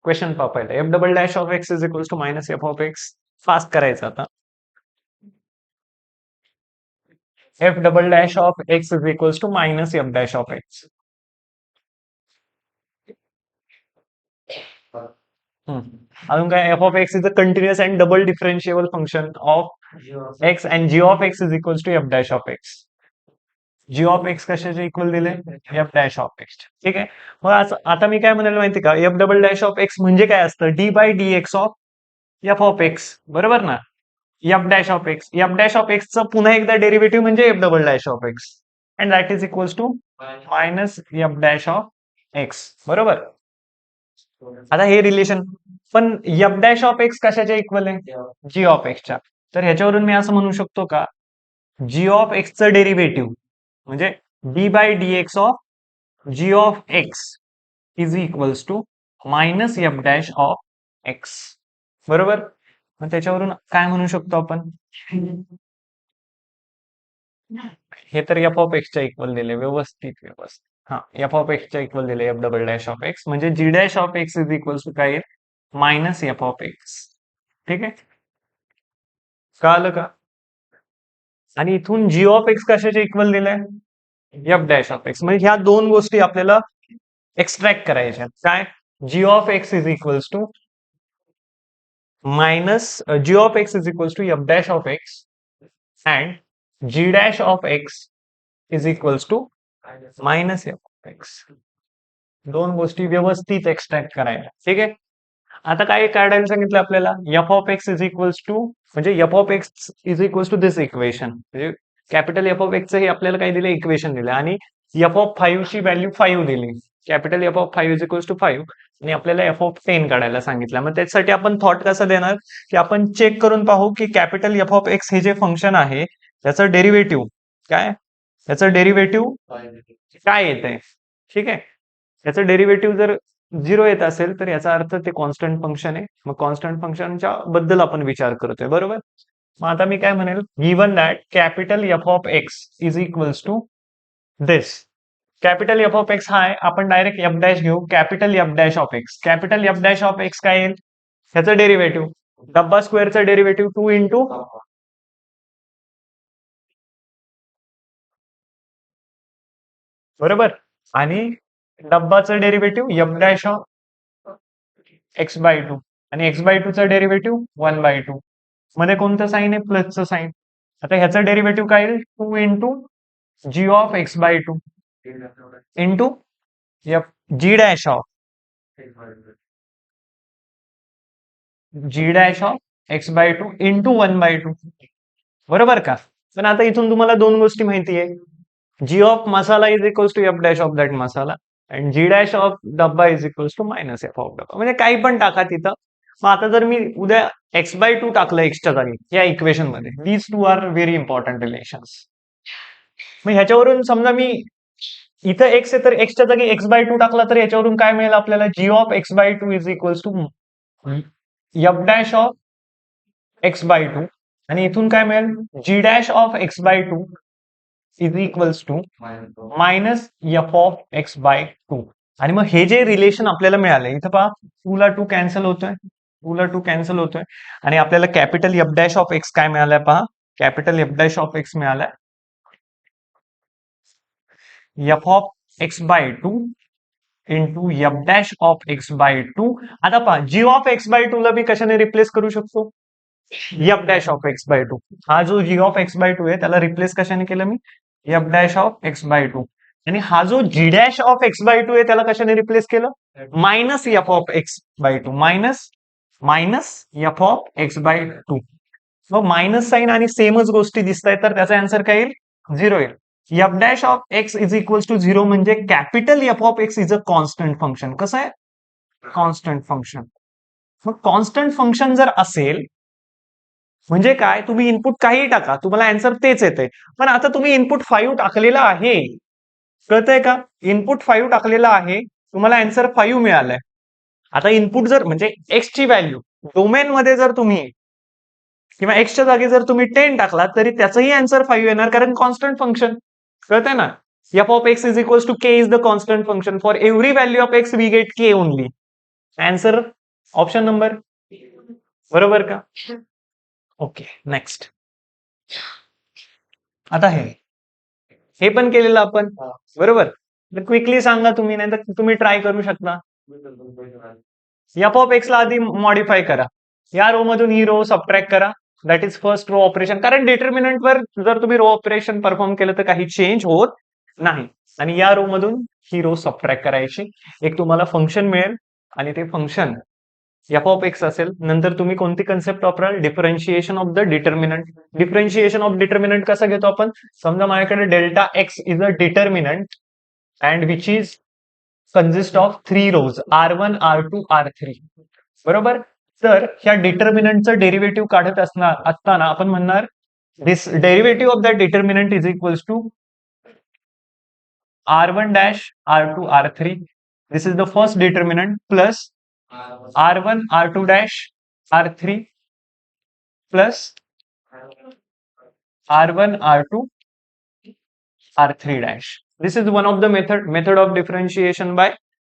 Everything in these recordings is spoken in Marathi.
क्वेश्चन पहा पहिला. F double dash of x is equals to minus f of x. Fast करायचं आता. F double dash of x is equals to minus f dash of x. अजून काय, f of x is a continuous and double differentiable function of x and g of x is equals to f dash of x. G of x कशाचे इक्वल दिले? F dash of x. ठीक आहे. मग आता मी काय म्हणाल माहिती का, f double dash of x म्हणजे काय असतं? D by D x of f of x, बरोबर ना? F dash of x, f dash of एक्सचं पुन्हा एकदा डेरिव्हेटिव्ह म्हणजे f double dash of x, and that is equals to minus f dash of x, बरोबर. आता हे रिलेशन, पण एफ डॅश ऑफ एक्स कशाच्या इक्वल आहे? जी ऑफ एक्सच्या. तर ह्याच्यावरून मी असं म्हणू शकतो का, जी ऑफ एक्सचं डेरिव्हेटिव्ह म्हणजे d by D x of g of x is equals to minus f dash of x, बरोबर. मग त्याच्यावरून काय म्हणू शकतो आपण? हे तर एफ ऑफ एक्सच्या इक्वल दिले, व्यवस्थित. हा, एफ ऑफ एक्सच्या इक्वल दिले f double dash of x, म्हणजे g dash of x is equals to काय? Minus f of x. ठीक आहे, कळालं का? आणि इथून जी ऑफ एक्स कशाच्या इक्वल दिलाय? F dash of x. म्हणजे ह्या दोन गोष्टी आपल्याला एक्स्ट्रॅक्ट करायच्या. काय? G of x is equals to minus g of x is equals to f dash of x and g dash of x is equals to minus f of x. दोन गोष्टी व्यवस्थित एक्स्ट्रॅक्ट करायला. ठीक आहे. आता काय काढायला सांगितलं आपल्याला? F of x is equals to, म्हणजे f of x is equals to this equation, म्हणजे कॅपिटल एफ ऑफ एक्सचं हे आपल्याला काय दिलं? इक्वेशन दिलं. आणि एफ ऑफ 5 ची व्हॅल्यू 5 दिली. Capital F of 5 is equals to 5, आणि आपल्याला एफ ऑफ 10 काढायला सांगितलं. मग त्याच्यासाठी आपण थॉट कसं देणार, की आपण चेक करून पाहू की कॅपिटल एफ ऑफ एक्स हे जे फंक्शन आहे त्याचं डेरिव्हेटिव्ह काय, त्याचं डेरिव्हेटिव्ह काय येत आहे. ठीक आहे. त्याचं डेरिव्हेटिव्ह जर 0 येत असेल तर याचा अर्थ ते कॉन्स्टंट फंक्शन आहे. मग कॉन्स्टंट फंक्शनच्या बद्दल आपण विचार करतोय, बरोबर. मग आता मी काय म्हणेल, given that capital F of x is equals to this. Capital F of x हा आहे, आपण डायरेक्ट एफ डॅश घेऊ. Capital F dash of x, capital F dash of x काय येईल? ह्याचं डेरिव्हेटिव्ह, डब्बा स्क्वेअरचं डेरिव्हेटिव्ह 2 इंटू बरोबर, आणि डब्बाचं derivative f dash of x by 2, आणि एक्स बाय 2 चं डेरिव्हेटिव्ह 1 बाय 2. मध्ये कोणतं साईन आहे? प्लसचं साईन. आता ह्याचं डेरिव्हेटिव्ह काय येईल? 2 into g of x by 2 into f g dash of x by 2 into 1 by 2, बरोबर का. पण आता इथून तुम्हाला दोन गोष्टी माहिती आहे. G of masala is equals to f dash of that masala, and g dash of dabba is equals to minus f of dabba. म्हणजे काही पण टाका तिथं. मग आता जर मी उद्या एक्स बाय 2 टाकलं एक्सच्या जागी या इक्वेशन मध्ये, these two are very important relations. मग ह्याच्यावरून समजा मी इथं एक्स आहे तर एक्सच्या जागी एक्स बाय 2 टाकला तर याच्यावरून काय मिळेल आपल्याला? G of x by 2 is equals to f dash of x by 2, आणि इथून काय मिळेल? G dash of x by 2 is equals to minus f of x by 2. आणि मग हे जे रिलेशन आपल्याला मिळालंय, इथं पहा 2 ला 2 कॅन्सल होतोय, 2 ला 2 कॅन्सल होतोय, आणि आपल्याला capital F dash of x काय मिळालंय पहा, capital F dash of x मिळालाय f of x by 2 into F dash of x by 2. आता पहा, जी ऑफ एक्स बाय 2 ला मी कशाने रिप्लेस करू शकतो? F dash of x by 2. हा जो जी ऑफ एक्स बाय 2 आहे त्याला रिप्लेस कशाने केलं मी? F dash of x by 2. आणि हा जो g dash of x by 2 आहे त्याला कशाने रिप्लेस केलं? Minus f of x by 2, minus f of x by 2. मग मायनस साईन आणि सेमच गोष्टी दिसत आहेत, तर त्याचा आन्सर काय येईल? 0 येईल. F dash of x is equals to 0 म्हणजे capital F of x is a constant function. कसं आहे? Constant function. मग कॉन्स्टंट फंक्शन जर असेल म्हणजे काय, तुम्ही इनपुट काही टाका, तुम्हाला आन्सर तेच येते. पण आता तुम्ही इनपुट 5 टाकलेला आहे, कळतंय का? इनपुट 5 टाकलेला आहे, तुम्हाला आन्सर 5 मिळालाय. आता इनपुट जर म्हणजे एक्स ची व्हॅल्यू डोमेन मध्ये जर तुम्ही किंवा एक्सच्या जागी जर तुम्ही 10 टाकला तरी त्याचंही आन्सर 5 येणार, कारण कॉन्स्टंट फंक्शन. कळतंय ना? F of x is equals to k is the constant function. For every value of x we get k only. Answer option number बरोबर का? Okay, next. आता हे पण केलेलं आपण बरोबर. क्विकली सांगा तुम्ही, नाही तर तुम्ही ट्राय करू शकता. एफ ऑफ एक्स ला आधी मॉडीफाय करा, या रो मधून ही रो सबट्रॅक्ट करा, that is first row operation. कारण डिटर्मिनंट वर जर तुम्ही रो ऑपरेशन परफॉर्म केलं तर काही चेंज होत नाही. आणि या रो मधून ही रो सबट्रॅक्ट करायची, एक तुम्हाला फंक्शन मिळेल आणि ते फंक्शन एफ ऑफ एक्स असेल. नंतर तुम्ही कोणती कन्सेप्ट वापराल? Differentiation of the determinant. Differentiation of determinant कसं घेतो आपण? समजा माझ्याकडे delta x is a determinant and which is consist of 3 rows R1, R2, R3 बरोबर. तर ह्या डिटर्मिनंटचं डेरिव्हेटिव्ह काढत असताना आपण म्हणणार this derivative of that determinant is equals to R1 dash R2 R3. This is the first determinant plus R1 R2 dash R3 plus R1 R2 R3 dash. This is one of the method of differentiation by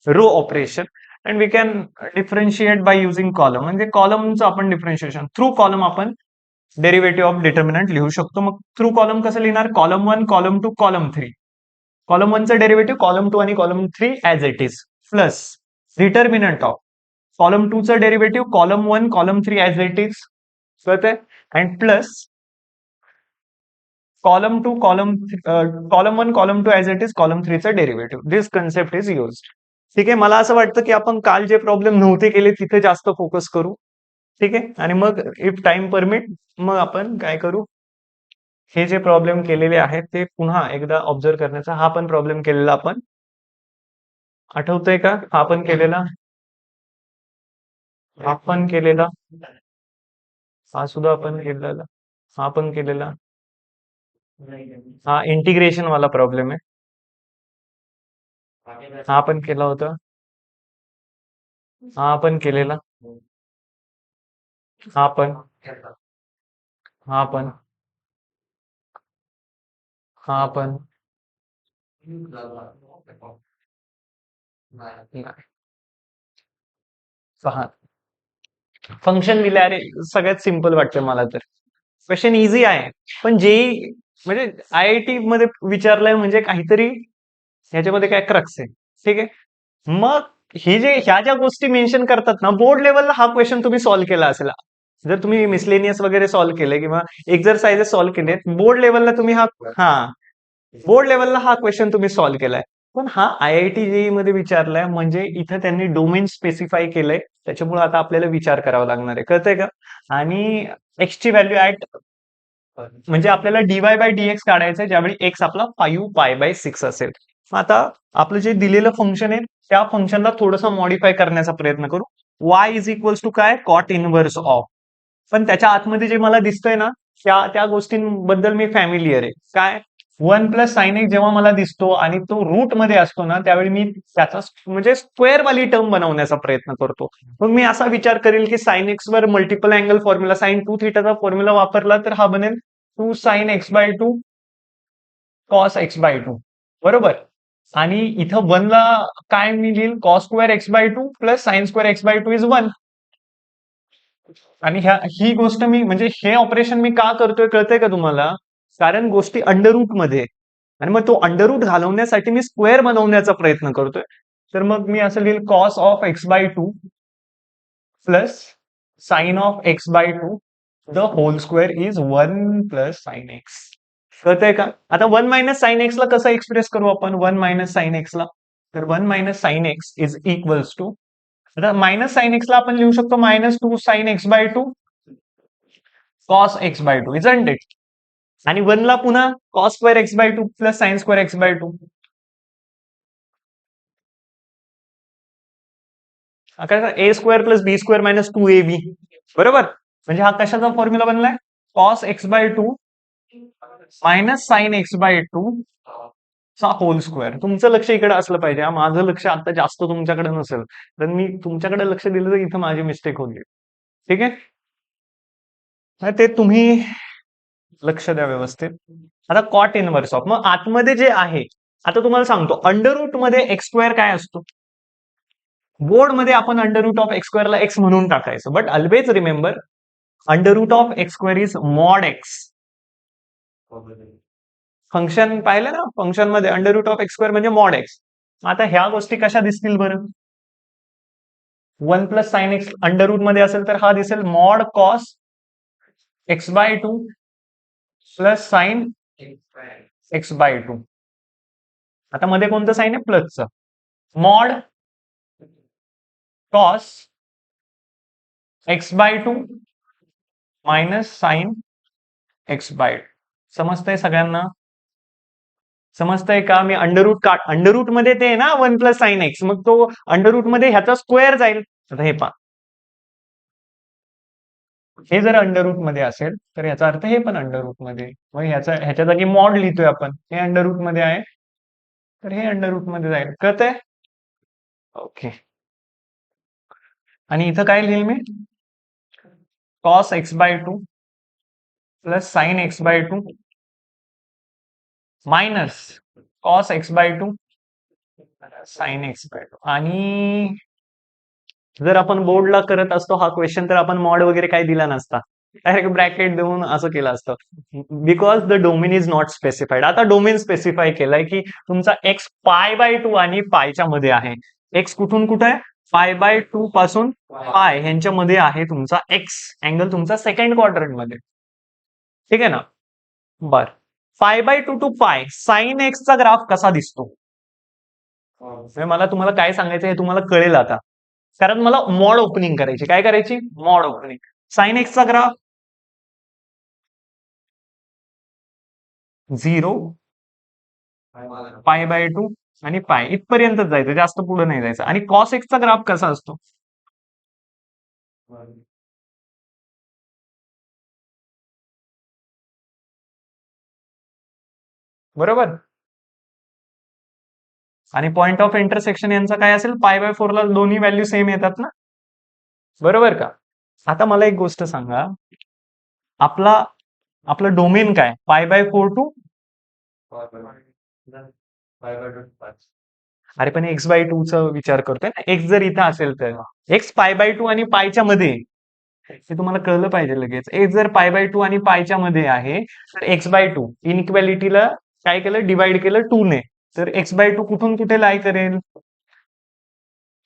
row operation, and we can differentiate by using column. म्हणजे कॉलमचं आपण डिफरन्शिएशन थ्रू कॉलम आपण डेरिव्हेटिव्ह ऑफ डिटर्मिनंट लिहू शकतो. मग थ्रू कॉलम कसं लिहिणार? Column 1, column 2, column 3. कॉलम 1 चं डेरिव्हेटिव्ह कॉलम 2 आणि column 3 as it is plus determinant of column 2 चं derivative column 1, column 3 as it is कळतंय, and plus column 2, column 1, column 2 as it is column 3 चं derivative. This concept is used. ठीक आहे. मला असं वाटतं की आपण काल जे प्रॉब्लेम नव्हते केले तिथे जास्त फोकस करू. ठीक आहे. आणि मग इफ टाइम परमिट मग आपण काय करू, हे जे प्रॉब्लेम केलेले आहेत ते पुन्हा एकदा ऑब्झर्व करण्याचा. हा पण प्रॉब्लेम केलेला आपण, आठवतंय का? हा पण केलेला, आपण केलेला, हा सुद्धा आपण केलेला, हा पण केलेला. हा इंटिग्रेशन वाला प्रॉब्लेम आहे, हा पण केला होता, हा पण केलेला, हा पण, हा पण, हा पण नाही. पहा, फंक्शन दिले. अरे सगळ्यात सिंपल वाटतं मला तर. क्वेश्चन इझी आहे, पण जेई म्हणजे IIT मध्ये विचारलंय म्हणजे काहीतरी ह्याच्यामध्ये काय क्रक्स आहे. ठीक आहे. मग हे जे ह्या ज्या गोष्टी मेन्शन करतात ना, बोर्ड लेवलला हा क्वेश्चन तुम्ही सॉल्व्ह केला असेल. जर तुम्ही मिसलेनियस वगैरे सॉल्व्ह केले किंवा एक्झरसाइजेस सॉल्व्ह केले, बोर्ड लेवलला तुम्ही हा बोर्ड लेवलला हा क्वेश्चन तुम्ही सॉल्व्ह केलाय. पण हा IIT जेई मध्ये विचारलाय म्हणजे इथं त्यांनी डोमेन स्पेसिफाय केलंय, त्याच्यामुळे आता आपल्याला विचार करावा लागणार आहे. कळतंय का? आणि एक्स ची व्हॅल्यू ऍट म्हणजे आपल्याला dy बाय dx काढायचं ज्यावेळी x आपला 5π/6 असेल. आता आपलं जे दिलेलं फंक्शन आहे त्या फंक्शनला थोडंसं मॉडिफाय करण्याचा प्रयत्न करू. y इज इक्वल्स टू काय? Cot inverse of. पण त्याच्या आतमध्ये जे मला दिसतंय ना, त्या गोष्टींबद्दल मी फॅमिलियर आहे. काय? 1 प्लस साइन एक्स जेव्हा मला दिसतो आणि तो रूट मध्ये असतो ना, त्यावेळी मी त्याचा म्हणजे स्क्वेअर वाली टर्म बनवण्याचा प्रयत्न करतो. मग मी असा विचार करेल की साइन एक्स वर मल्टिपल अँगल फॉर्म्युला, साइन 2 थिटाचा फॉर्म्युला वापरला तर हा बनेल 2 साइन x/2 कॉस x/2 बरोबर. आणि इथं 1 ला काय मी लिहिल? Cos square x/2 plus sine square x/2 is 1. आणि ही गोष्ट मी म्हणजे हे ऑपरेशन मी का करतोय कळतंय का तुम्हाला? कारण गोष्टी अंडर रूट मध्ये, आणि मग तो अंडर रूट घालवण्यासाठी मी स्क्वेअर बनवण्याचा प्रयत्न करतोय. तर मग मी असं लिहिल cos of x/2 plus sine of x/2 the whole square is 1 plus sine x. कळतंय का? आता 1 मायनस साइन एक्स ला कसं एक्सप्रेस करू आपण? 1 मायनस साइन एक्स ला, तर 1 minus sine x is equals to, आता मायनस साइन एक्स ला आपण लिहू शकतो -2 sign x/2 cos x/2 isn't it. आणि 1 ला पुन्हा cos square x/2 plus sine square x/2. ए स्क्वेअर प्लस बी स्क्वेअर मायनस 2ab बरोबर. म्हणजे हा कशाचा फॉर्म्युला बनलाय? Cos x/2 minus sign x/2 चा होल स्क्वेअर. तुमचं लक्ष इकडे असलं पाहिजे. माझं लक्ष आता जास्त तुमच्याकडे नसेल, तर मी तुमच्याकडे लक्ष दिलं तर इथं माझी मिस्टेक होईल. ठीक आहे. ते तुम्ही लक्ष द्या व्यवस्थित. आता कॉट इनव्हर्स ऑफ, मग आतमध्ये जे आहे, आता तुम्हाला सांगतो अंडर रूट मध्ये x स्क्वेअर काय असतो? बोर्ड मध्ये आपण अंडर रूट ऑफ एक्स स्क्वेअरला एक्स म्हणून टाकायचं, but always remember under root of x square is mod x. Function पाहिलं ना, फंक्शन मध्ये under root of x square म्हणजे मॉड एक्स. आता ह्या गोष्टी कशा दिसतील बरं? 1 plus sine x under root मध्ये असेल तर हा दिसेल mod cos x by 2 plus sine x by 2. आता मध्ये कोणतं साइन आहे? प्लसचं. Mod cos x by 2 minus sine x by 2. समजतंय सगळ्यांना? समजतंय का? मी अंडर रूट मध्ये ते ना 1 प्लस साइन एक्स, मग तो अंडर रूट मध्ये ह्याचा स्क्वेअर जाईल. आता हे पहा, हे जर अंडर रूट मध्ये असेल तर याचा अर्थ हे पण अंडर रूट मध्ये, मग ह्याच्या जागी मॉड लिहितोय आपण, हे अंडर रूट मध्ये आहे तर हे अंडर रूट मध्ये जाईल. कळतंय? ओके. आणि इथं काय लिहिल मी? Cos x by 2 plus sine x by 2 minus cos x by 2 sine x by 2. आणि जर आपण बोर्डला करत असतो हा क्वेश्चन तर आपण मॉड वगैरे काही दिला नसता, डायरेक्ट ब्रॅकेट देऊन असं केलं असतं. Because the domain is not specified. आता डोमेन स्पेसिफाय केलंय की तुमचा एक्स पाय बाय 2 आणि पायच्या मध्ये आहे. एक्स कुठून कुठे आहे? पाय बाय 2 पासून पाय ह्यांच्या मध्ये आहे तुमचा एक्स अँगल, तुमचा सेकंड क्वाड्रंट मध्ये. ठीक आहे ना? बर, पाय बाय 2 टू पाय साइन एक्सचा ग्राफ कसा दिसतो? मला तुम्हाला काय सांगायचं हे तुम्हाला कळेल आता, कारण मला मॉड ओपनिंग करायची. काय करायची? Mod opening. साइन एक्सचा ग्राफ 0 पाय बाय 2 आणि पाय इथपर्यंतच जायचं, जास्त पुढे नाही जायचं. आणि कॉस एक्सचा ग्राफ कसा असतो? बरोबर. आणि पॉइंट ऑफ इंटरसेक्शन यांचा काय असेल? पाय बाय 4 ला दोन्ही व्हॅल्यू सेम येतात ना, बरोबर का? आता मला एक गोष्ट सांगा, आपला आपलं डोमेन काय? पाय बाय 4 टू अरे पण एक्स बाय 2 चा विचार करतोय ना, एक्स जर इथं असेल तर एक्स पाय बाय 2 आणि पायच्या मध्ये, हे तुम्हाला कळलं पाहिजे लगेच. एक्स जर पाय बाय 2 आणि पायच्या मध्ये आहे तर एक्स बाय 2 इनइक्वॅलिटीला काय केलं? डिवाइड केलं 2 ने. तर एक्स बाय 2 कुठून कुठे लाय करेल?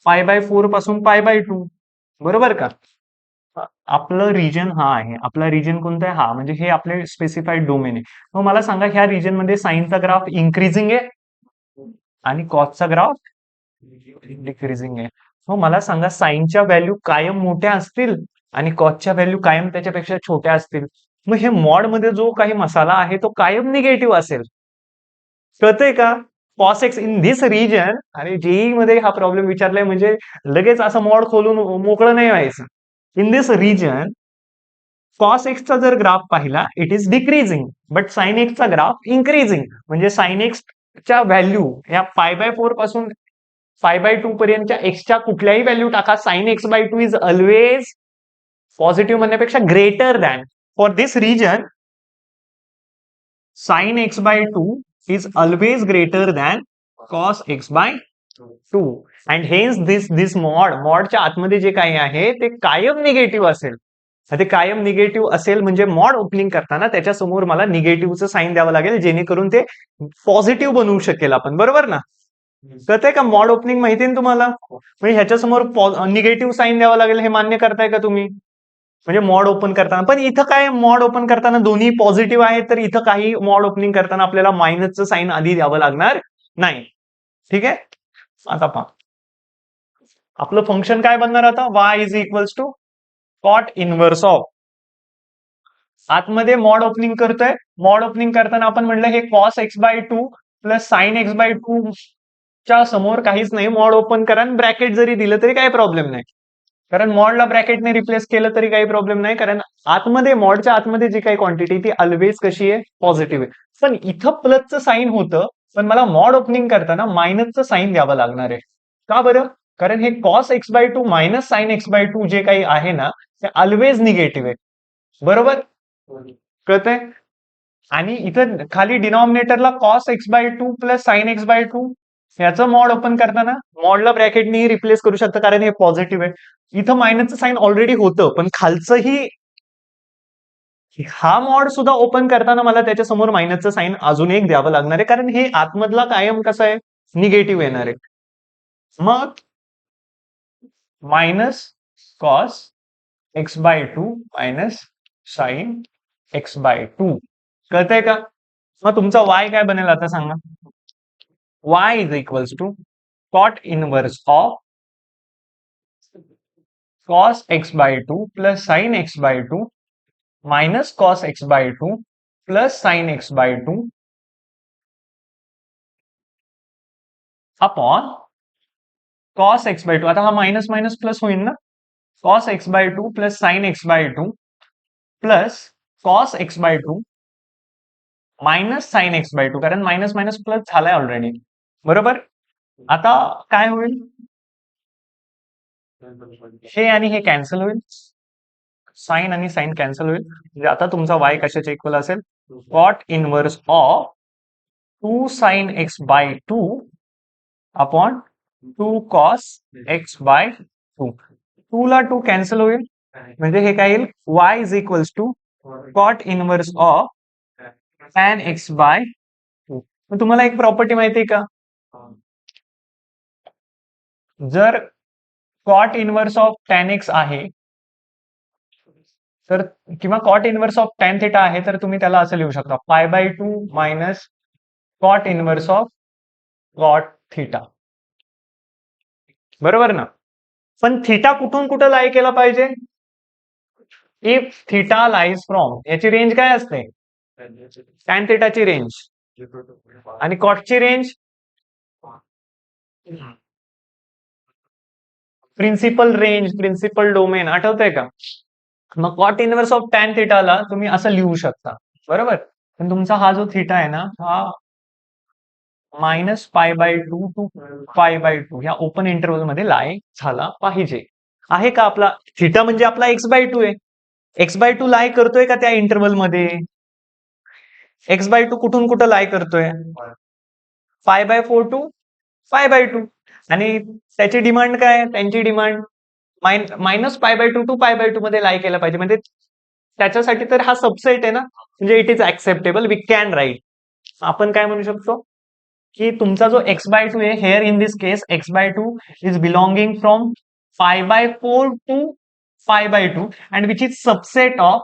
पाय बाय 4 पासून पाय बाय 2, बरोबर का? आपलं रिजन हा आहे. आपला रिजन कोणता आहे? हा. म्हणजे हे आपले स्पेसिफाईड डोमेन आहे. मग मला सांगा, ह्या रिजन मध्ये साईनचा ग्राफ इन्क्रीजिंग आहे आणि कॉसचा ग्राफ डिक्रीजिंग आहे. मग मला सांगा, साईनच्या व्हॅल्यू कायम मोठ्या असतील आणि कॉसच्या व्हॅल्यू कायम त्याच्यापेक्षा छोट्या असतील, मग हे मॉड मध्ये जो काही मसाला आहे तो कायम निगेटिव्ह असेल. कळतंय का? Cos x in this region. आणि जेई मध्ये हा प्रॉब्लेम विचारलाय म्हणजे लगेच असं मॉड खोलून मोकळं नाही व्हायचं. इन दिस रिजन कॉस एक्सचा जर ग्राफ पाहिला it is decreasing, but sine एक्सचा ग्राफ इन्क्रीजिंग. म्हणजे साइन एक्सच्या व्हॅल्यू या पाय बाय 4 पासून पाय बाय 2 पर्यंतच्या एक्सच्या कुठल्याही व्हॅल्यू टाका, sine x by 2 is always positive म्हणण्यापेक्षा greater than. For this reason sine x by 2 is always greater than cos x by 2 and hence this मॉडच्या आतमध्ये जे काही आहे ते कायम निगेटिव्ह असेल. ते कायम निगेटिव्ह असेल म्हणजे मॉड ओपनिंग करताना त्याच्या समोर मला निगेटिव्हचं साइन द्यावं लागेल, जेणेकरून ते पॉझिटिव्ह बनवू शकेल आपण, बरोबर ना? कळतंय का? मॉड ओपनिंग माहिती ना तुम्हाला? म्हणजे ह्याच्या समोर निगेटिव्ह साइन द्यावं लागेल, हे मान्य करताय का तुम्ही? म्हणजे मॉड ओपन करताना. पण इथं काय, मॉड ओपन करताना दोन्ही पॉझिटिव्ह आहेत तर इथं काही मॉड ओपनिंग करताना आपल्याला मायनसचं साइन आधी द्यावं लागणार नाही. ठीक आहे? आता पहा, आपलं फंक्शन काय बनणार आता? y is equals to cot inverse of. आतमध्ये मॉड ओपनिंग करतोय. मॉड ओपनिंग करताना आपण म्हणलं हे cos x by 2 plus sine x by 2 च्या समोर काहीच नाही, मॉड ओपन करा. ब्रॅकेट जरी दिलं तरी काही प्रॉब्लेम नाही, कारण मॉडला ब्रॅकेटने रिप्लेस केलं तरी काही प्रॉब्लेम नाही, कारण आतमध्ये मॉडच्या आतमध्ये जी काही क्वांटिटी ती ऑलवेज कशी आहे? पॉझिटिव्ह आहे. पण इथं प्लसचं साइन होतं, पण मला मॉड ओपनिंग करताना मायनसचं साइन द्यावं लागणार आहे. का बरं? कारण हे cos x by 2 minus sine x by 2 जे काही आहे ना ते ऑलवेज निगेटिव्ह आहे, बरोबर? कळतंय? आणि इथं खाली डिनॉमिनेटरला cos x by 2 plus sine x by 2 याचं मॉड ओपन करताना मॉडला ब्रॅकेटनी रिप्लेस करू शकता, कारण हे पॉझिटिव्ह आहे. इथं मायनसचं साईन ऑलरेडी होतं, पण खालचंही हा मॉड सुद्धा ओपन करताना मला त्याच्या समोर मायनसचं साईन अजून एक द्यावं लागणार आहे, कारण हे आतमधला कायम कसं आहे, निगेटिव्ह येणार आहे. मग minus cos x/2 minus sign x/2 कळतंय का? मग तुमचा y काय बनेल आता सांगा. y is equals to cot inverse of cos x/2 plus sin x/2 minus cos x/2 plus sin x/2 upon cos x/2. आता हा मायनस मायनस प्लस होईल ना, cos x/2 plus sin x/2 plus cos x/2 minus sin x/2, कारण मायनस मायनस प्लस झालाय ऑलरेडी, बरोबर. आता काय होईल, हे आणि हे कॅन्सल होईल, साइन आणि साइन कॅन्सल होईल. म्हणजे आता तुमचा y कशाच्या इक्वल असेल, cot inverse of 2 sin x/2 upon 2 cos x/2. 2 ला 2 कॅन्सल होईल, म्हणजे हे काय येईल, y is equals to cot inverse of tan x/2. तुम्हाला एक प्रॉपर्टी माहिती आहे का, जर cot inverse of tan x आहे तर, किंवा cot inverse of tan theta आहे, तर तुम्ही त्याला असं लिहू शकता, π/2 minus cot inverse of cot theta, बरोबर ना. पण थिटा कुठून कुठं लाई केला पाहिजे, इफ थिटा लाईज फ्रॉम, याची रेंज काय असते, टॅन थिटाची रेंज, आणि कॉटची range principal range, principal domain, आठवतंय का. मग कॉट इनवर्स ऑफ टॅन थिटाला तुम्ही असं लिहू शकता, बरोबर. पण तुमचा हा जो थिटा आहे ना, हा -π/2 टू π/2 ह्या ओपन इंटरव्हल मध्ये लाई झाला पाहिजे. आहे का आपला थिटा, म्हणजे आपला x/2 आहे, x/2 लाई करतोय का त्या इंटरव्हल मध्ये, x/2 कुठून कुठं लाई करतोय, π/4 टू π/2. आणि त्याची डिमांड काय, त्यांची डिमांड -π/2 टू π/2 मध्ये लाई केला पाहिजे, म्हणजे त्याच्यासाठी तर हा सबसेट आहे ना, म्हणजे it is acceptable, we can write. आपण काय म्हणू शकतो की तुमचा जो x/2 आहे, here in this case x/2 is belonging from π/4 to π/2 and which is subset of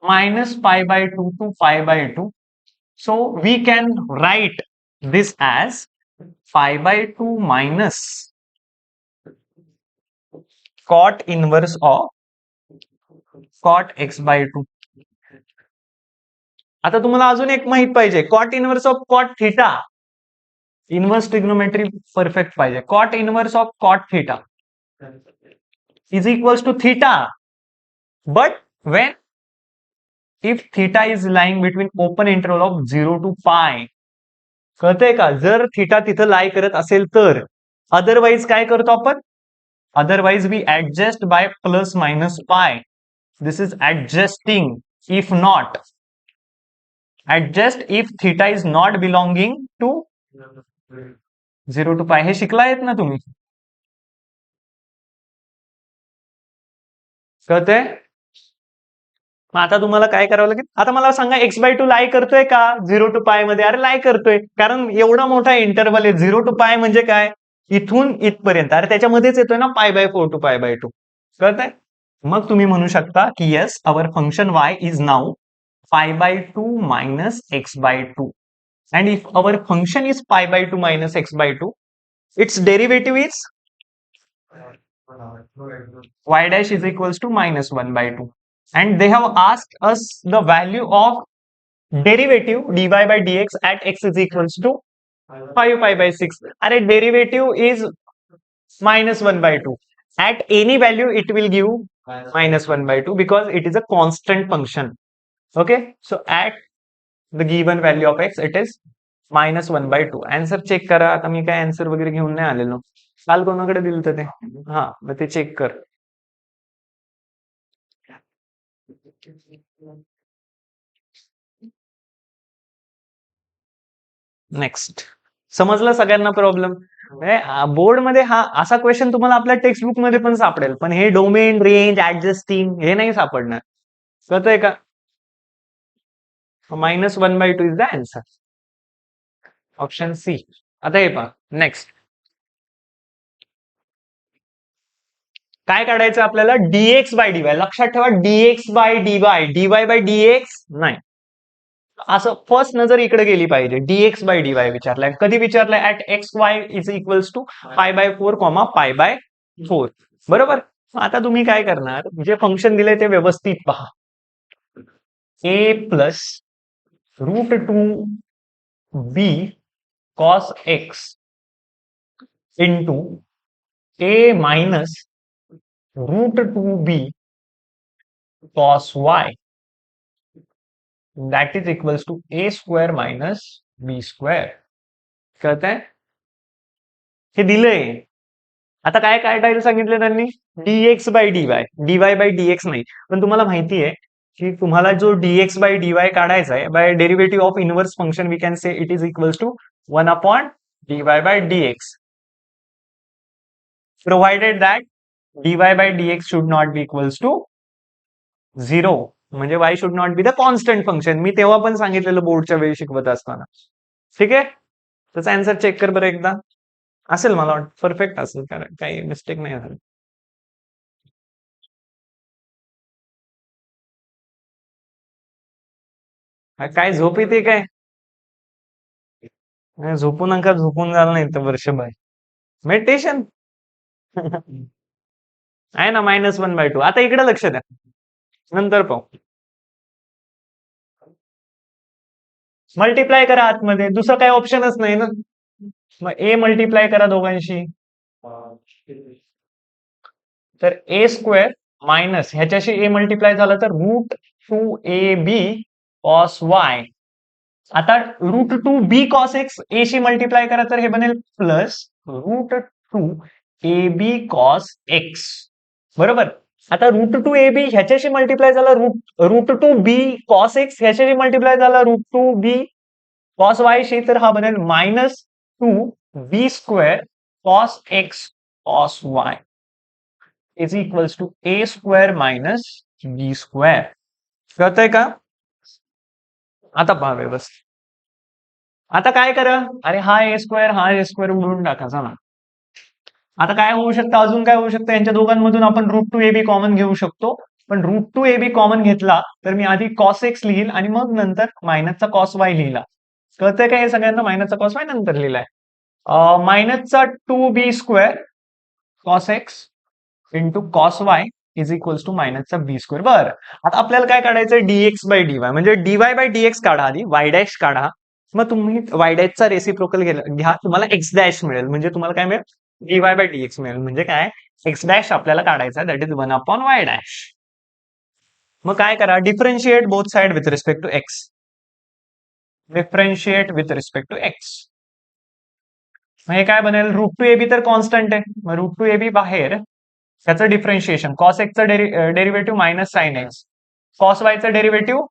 -π/2 to π/2. So we can write this as π/2 minus cot inverse of cot x/2. आता तुम्हाला अजून एक माहित पाहिजे, cot inverse of cot theta, inverse trigonometry perfect पाहिजे. Cot inverse of cot theta is equals to theta, but when if theta is lying between open interval of 0 to pi, कळतंय का, जर थिटा तिथं लाई करत असेल तर. अदरवाइज काय करतो आपण, otherwise we adjust by plus minus pi, this is adjusting. If not, adjust if theta is not belonging to 0 to pi, हे शिकलायत ना तुम्ही, कळतंय. मग आता तुम्हाला काय करावं लागेल, आता मला सांगा x/2 लाई करतोय का 0 टू पाय मध्ये, अरे लाई करतोय, कारण एवढा मोठा इंटरव्हल आहे. 0 टू पाय म्हणजे काय, इथून इथपर्यंत, अरे त्याच्यामध्येच येतोय ना π/4 टू π/2, कळतंय. मग तुम्ही म्हणू शकता की yes, our function y is now π/2 minus x/2, and if our function is π/2 minus x/2, its derivative is y dash is equals to -1/2, and they have asked us the value of derivative dy by dx at x is equals to 5π/6. Are derivative is -1/2. At any value it will give -1/2 because it is a constant function. Okay, so at the given value of x it is -1/2. Answer check करा. आता मी काय आन्सर वगैरे घेऊन नाही आलेलो, काल कोणाकडे दिलं होतं ते, हा, मग ते चेक कर. नेक्स्ट. समजलं सगळ्यांना प्रॉब्लेम? बोर्ड मध्ये हा असा क्वेश्चन तुम्हाला आपल्या टेक्स्ट बुक मध्ये पण सापडेल, पण हे डोमेन रेंज ऍडजस्टिंग हे नाही सापडणार. कळतंय का? -1/2 is the answer. Option C. आता हे पहा नेक्स्ट. काय काढायचं आपल्याला? dx by dy. लक्षात ठेवा, dx by dy, dy by dx नाही. असं फर्स्ट नजर इकडे गेली पाहिजे. dx बाय dy विचारलाय. कधी विचारलाय? At x y is equals to π/4, π/4. बरोबर. आता तुम्ही काय करणार? जे फंक्शन दिलंय ते व्यवस्थित पहा. a plus √2b cos x into a minus √2b cos y that is equals to a square minus b square. कळतंय? हे दिलंय. आता काय काढायला सांगितलं त्यांनी? dx by dy, dy by dx नाही. पण तुम्हाला माहिती आहे की तुम्हाला जो dx बाय dy काढायचा आहे, by derivative of inverse function we can say it is equals to 1/dy by dx, provided that dy by dx should not be equals to 0. म्हणजे y should not be the constant function. मी तेव्हा पण सांगितलेलं बोर्डच्या वेळी शिकवत असताना. ठीक आहे? त्याचा आन्सर चेक कर बरं एकदा. असेल, मला वाटतं परफेक्ट असेल, कारण काही मिस्टेक नाही झाली. काय झोप येते काय? झोपू नका, झोपून झालं नाही तर वर्षभर मेडिटेशन. आहे ना -1/2. आता इकडे लक्ष द्या, नंतर पाहू. मल्टिप्लाय करा आतमध्ये, दुसरं काही ऑप्शनच नाही ना. मग ए मल्टिप्लाय करा दोघांशी, तर ए स्क्वेअर मायनस ह्याच्याशी ए मल्टिप्लाय झालं तर √2ab cos y. आता √2b cos x ए शी मल्टिप्लाय करा तर हे बनेल प्लस √2ab cos x. बरोबर. आता √2ab ह्याच्याशी मल्टिप्लाय झाला √2b cos x ह्याच्याशी मल्टिप्लाय झाला √2b cos y शी, तर हा बनेल -2b square cos x cos y is equals to a square minus b square. कळतंय का? आता पहा व्यवस्थित. आता काय करा? अरे हा a स्क्वेअर उडवून टाका. चला, आता काय होऊ शकतं? अजून काय होऊ शकतं? यांच्या दोघांमधून आपण √2ab कॉमन घेऊ शकतो. पण √2ab कॉमन घेतला तर मी आधी cos x लिहिल आणि मग नंतर मायनसचा cos y लिहिला. कळतंय का हे सगळ्यांना? मायनसचा cos y नंतर लिहिलाय. मायनसचा 2b square cos x into cos y is equals to मायनसचा b स्क्वेअर. बरं, आता आपल्याला काय काढायचंय? dx बाय dy, म्हणजे dy बाय dx काढा आधी, y डॅश काढा. मग तुम्ही y डॅशचा रेसिप्रोकल घ्या, तुम्हाला x डॅश मिळेल. म्हणजे तुम्हाला काय मिळेल? dy बाय dx मिळेल. म्हणजे काय? x डॅश आपल्याला काढायचा, दॅट इज 1/y डॅश. मग काय करा? Differentiate both side with respect to x. Differentiate with respect to x. मग हे काय बनेल? √2ab तर कॉन्स्टंट आहे, मग √2ab बाहेर, त्याचं डिफरन्शिएशन cos x चं derivative minus sine x, cos y चं derivative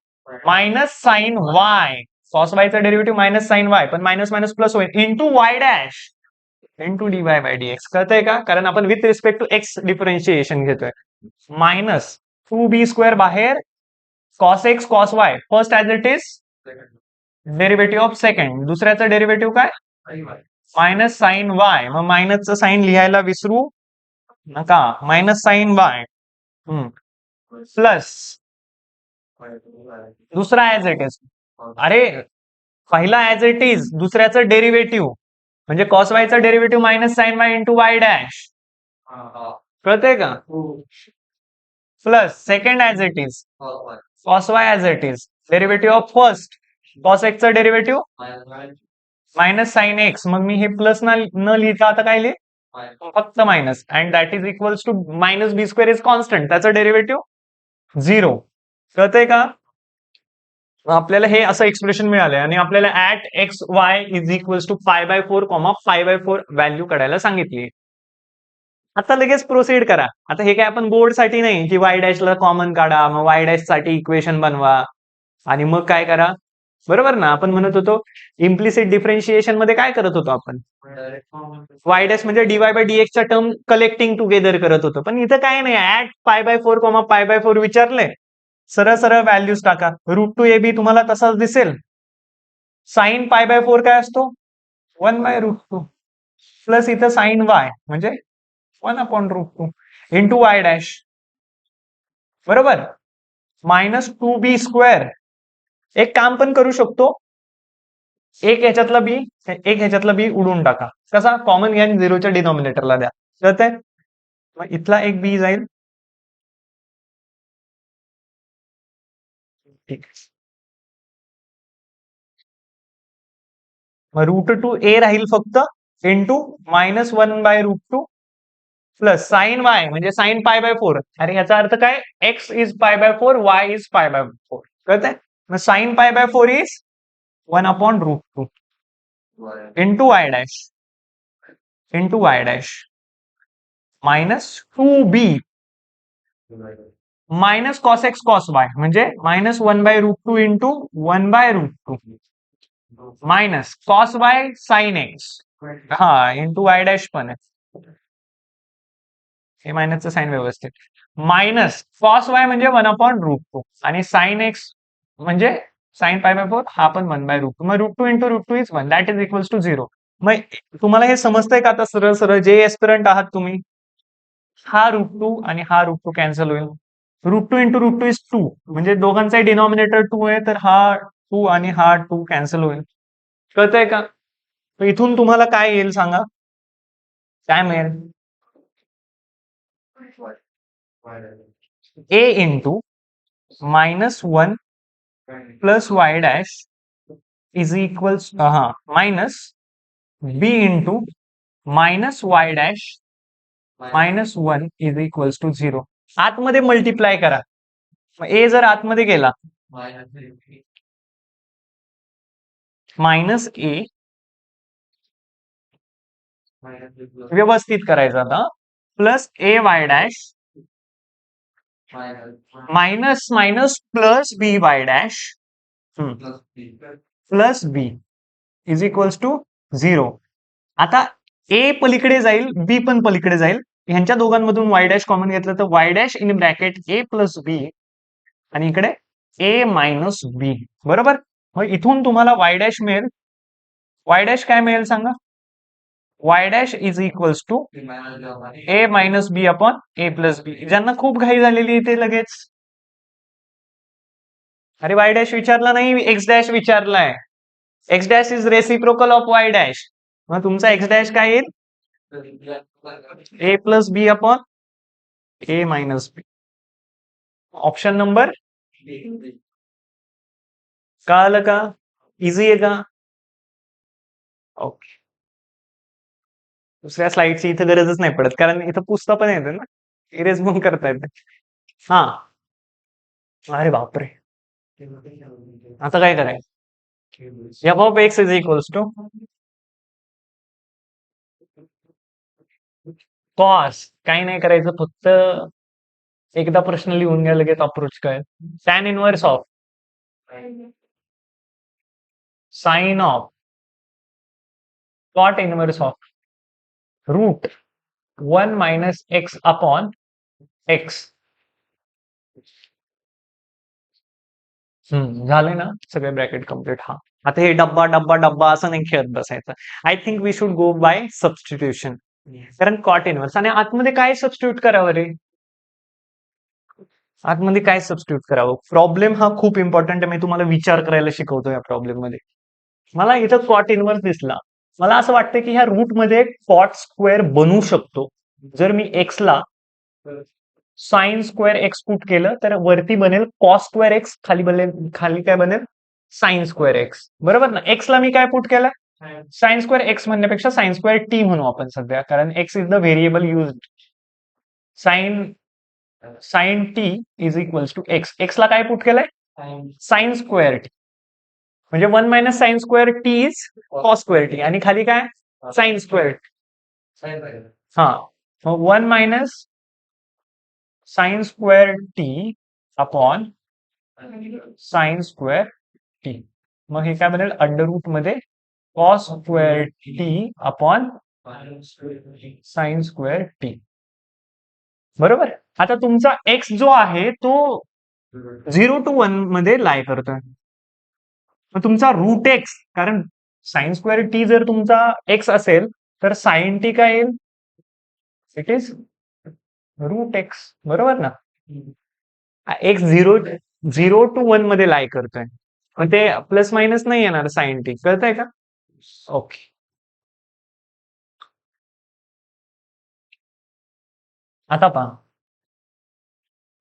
minus sine y, cos y चं डेरिव्हेटिव्ह मायनस साइन y, पण मायनस मायनस प्लस होईल, into y dash into dy by dx. कळतंय का? कारण आपण with respect to x differentiation घेतोय. मायनस 2b स्क्वेअर बाहेर, cos x cos y first as it is, derivative of second, दुसऱ्याचं डेरिव्हेटिव्ह काय? Minus sine y. मग मायनसचं साइन लिहायला विसरू नका, मायनस साइन y प्लस दुसरा ऍज इट इज. अरे पहिला ऍज इट इज, दुसऱ्याचं डेरिव्हेटिव्ह म्हणजे cos y चा derivative minus sine y into y dash. कळतंय का? Plus second as it is, cos y as it is, derivative of first cos x चा डेरिव्हेटिव्ह मायनस साइन x. मग मी हे प्लस न लिहिता आता काय लिहि? फक्त minus, and that is equals to minus b square is constant, त्याचं डेरिव्हेटिव्ह 0. कळतंय का? आपल्याला हे असं एक्सप्रेशन मिळालंय आणि आपल्याला at x y is equals to π/4, π/4 value काढायला सांगितली. आता लगेच प्रोसीड करा. आता हे काय आपण बोर्ड साठी नाही की y डॅशला कॉमन काढा, मग y डॅश साठी इक्वेशन बनवा आणि मग काय करा? बरोबर ना? आपण म्हणत होतो इम्प्लिसिट डिफरन्शिएशन मध्ये काय करत होतो आपण? वाय डॅश म्हणजे डीवाय बाय डीएक्स च्या टर्म कलेक्टिंग टुगेदर करत होतो. पण इथं काय नाही, ऍट π/4, π/4 विचारले, सरळ सरळ व्हॅल्यूज टाका. √2ab तुम्हाला तसाच दिसेल. साइन π/4 काय असतो? 1/√2 प्लस इथं साइन वाय म्हणजे 1/√2 इंटू वाय डॅश, बरोबर, -2b². एक काम पण करू शकतो, एक ह्याच्यातला बी उडून टाका. कसा? कॉमन घ्या आणि 0च्या डिनॉमिनेटरला द्या. कळतंय? मग इथला एक बी जाईल. ठीक आहे. मग √2a राहील फक्त इंटू -1/√2 प्लस साइन वाय म्हणजे साइन π/4. अरे याचा अर्थ काय? X is π/4, y is π/4. कळतंय? मग sine π/4 is 1/√2 into Y dash -2b minus cos x cos y म्हणजे -1/√2 into 1/√2 minus cos y sine x, हा, इंटू वाय डॅश पण आहे. हे मायनसचं साइन व्यवस्थित. मायनस कॉस वाय म्हणजे 1/√2 आणि साइन एक्स म्हणजे साइन π/4, हा पण 1/√2. मग √2 into √2 is 1, that is equals to 0. मग तुम्हाला हे समजतंय का आता? सरळ सरळ जे एस्पिरंट आहात तुम्ही, हा √2 आणि हा √2 कॅन्सल होईल. √2 इंटू √2 इज 2 म्हणजे दोघांचा डिनॉमिनेटर 2 आहे, तर हा 2 आणि हा 2 कॅन्सल होईल. कळतंय का? इथून तुम्हाला काय येईल सांगा? काय मिळेल? a into -1 plus y dash is equals मायनस b into -Y dash -1 is equals to 0. आतमध्ये मल्टिप्लाय करा. ए जर आतमध्ये गेला, मायनस ए व्यवस्थित करायचं आता, plus a y dash minus minus plus b y dash plus b is equals to 0. आता ए पलीकडे जाईल, बी पण पलीकडे जाईल. ह्यांच्या दोघांमधून वाय डॅश कॉमन घेतलं तर Y dash in bracket A plus B आणि इकडे ए मायनस बी. बरोबर? मग इथून तुम्हाला वाय डॅश मिळेल. वाय डॅश काय मिळेल सांगा? Y dash is equals to A minus B upon A plus B. ज्यांना खूप घाई झालेली ते लगेच, अरे वाय डॅश विचारला नाही, एक्स डॅश विचारलाय. X dash is reciprocal of Y dash. मग तुमचा एक्स डॅश काय येईल? A plus B upon A minus B. Option number, कळालं का? इझी आहे का? ओके. दुसऱ्या स्लाइडची इथं गरजच नाही पडत, कारण इथं पुसता पण येते ना, इरेज पण करता येते. हा, अरे बापरे, आता काय करायचं? F of x is equals to cos. काही नाही करायचं, फक्त एकदा प्रश्न लिहून घ्या, लगेच अप्रोच काय. Tan inverse of sine of cot inverse of √1 minus x upon x. झाले ना सगळे ब्रॅकेट कम्प्लीट. हा, आता हे डब्बा डब्बा डब्बा असं नाही खेळत बसायचं. I think we should go by substitution, कारण कॉट इनवर्स. आणि आतमध्ये काय सबस्टिट्यूट करावं रे? आतमध्ये काय सबस्टिट्यूट करावं? प्रॉब्लेम हा खूप इम्पॉर्टंट आहे. मी तुम्हाला विचार करायला शिकवतो या प्रॉब्लेम मध्ये. मला इथं कॉट इनवर्स दिसला, मला असं वाटतं की ह्या रूट मध्ये कॉट स्क्वेअर बनवू शकतो. जर मी एक्सला साइन स्क्वेअर एक्स पुट केलं तर वरती बनेल कॉस स्क्वेअर एक्स, खाली काय बनेल? Sine square X. बरोबर ना? एक्सला मी काय पुट केलं? साइन स्क्वेअर एक्स म्हणण्यापेक्षा साइन स्क्वेअर टी म्हणू आपण सध्या, कारण X is the variable use. Sine T is equals to X. एक्सला काय पुट केलंय? साइन स्क्वेअर टी म्हणजे 1 minus sine square T is cos square T, आणि खाली काय? Sine square T. हा, 1 minus sine square T upon sine square T. मग हे काय बनेल अंडर रूट मध्ये cos square T upon sine square T. बरोबर. आता तुमचा एक्स जो आहे तो 0 to 1 मध्ये लाय करतोय. मग तुमचा रूट एक्स, कारण साइन स्क्वेअर टी जर तुमचा एक्स असेल तर साइन टी काय येईल? It is root x. बरोबर ना. एक्स 0 to 1 मध्ये लाय करतोय, मग ते प्लस मायनस नाही येणार साइन टी. कळतंय का? ओके. आता पहा,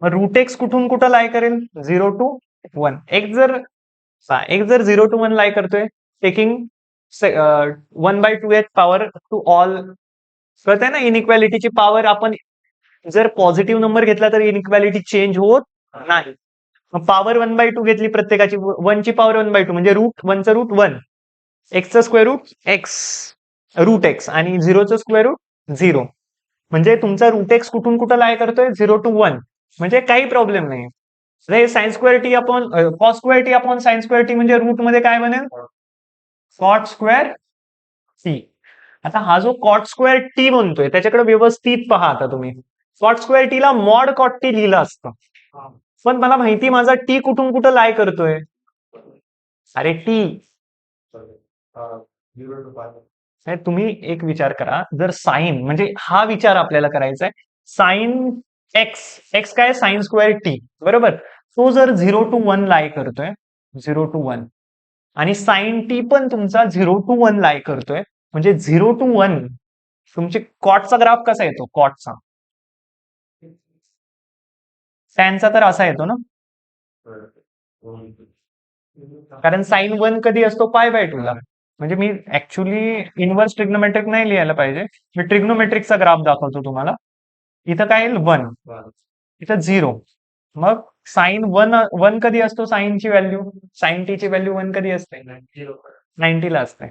मग रूट एक्स कुठून कुठं लाय करेल? 0 to 1. एक्स जर 0 to 1 लाय करतोय, टेकिंग 1/2 पॉवर टू ऑल. कळतंय ना, इनइक्वॅलिटीची पॉवर आपण जर पॉझिटिव्ह नंबर घेतला तर इनइक्वॅलिटी चेंज होत नाही. मग पॉवर 1/2 घेतली प्रत्येकाची, 1 ची पॉवर 1/2 म्हणजे रूट 1चं रूट 1, एक्सचं square root X, root X, आणि 0चं स्क्वेअर रूट 0. म्हणजे तुमचा रूट एक्स कुठून कुठं लाय करतोय? 0 to 1. म्हणजे काही प्रॉब्लेम नाही. हे sine square T upon cos square T upon sine square T म्हणजे रूट मध्ये काय बनेल? Cot square t. आता हा जो कॉट स्क्वेअर टी म्हणतोय त्याच्याकडे व्यवस्थित पहा. आता तुम्ही कॉट स्क्वेअर टी ला मॉड कॉट टी लिहिलं असतं, पण मला माहिती माझा टी कुठून कुठं लाय करतोय. अरे टी, तुम्ही एक विचार करा, जर साइन म्हणजे हा विचार आपल्याला करायचा आहे, साइन एक्स, एक्स काय? Sine square T. बरोबर. तो जर 0 to 1 लाय करतोय, 0 to 1, आणि साइन टी पण तुमचा 0 to 1 लाय करतोय, म्हणजे 0 to 1 तुमची कॉटचा ग्राफ कसा येतो? कॉटचा, टॅनचा तर असा येतो ना, कारण साइन 1 कधी असतो? π/2 ला. म्हणजे मी ऍक्च्युली इनव्हर्स ट्रिग्नोमेट्रिक नाही लिहायला पाहिजे, मी ट्रिग्नोमेट्रिकचा ग्राफ दाखवतो तुम्हाला. इथं काय येईल? 1, इथं 0. मग साइन 1 कधी असतो? साइनची व्हॅल्यू, साइन टी ची व्हॅल्यू 1 कधी असते? 90 ला असते.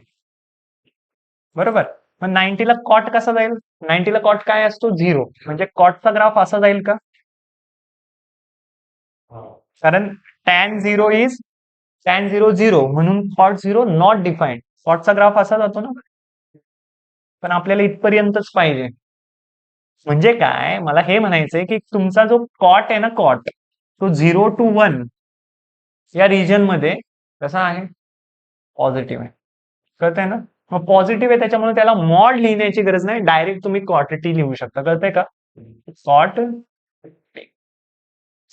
बरोबर. मग 90 ला कॉट कसा जाईल? 90 ला कॉट काय असतो? 0. म्हणजे कॉटचा ग्राफ असा जाईल का? कारण टॅन 0 इज टॅन 0 0, म्हणून कॉट 0 नॉट डिफाईन्ड. कॉटचा ग्राफ असा जातो ना. पण आपल्याला इथपर्यंतच पाहिजे. म्हणजे काय, मला हे म्हणायचंय की तुमचा जो कॉट आहे ना, कॉट, तो 0 to 1 या रिजन मध्ये कसा आहे? पॉझिटिव्ह आहे. कळतंय ना. मग पॉझिटिव्ह आहे त्याच्यामुळे त्याला मॉड लिहिण्याची गरज नाही, डायरेक्ट तुम्ही कॉट टी लिहू शकता. कळतंय का? कॉट,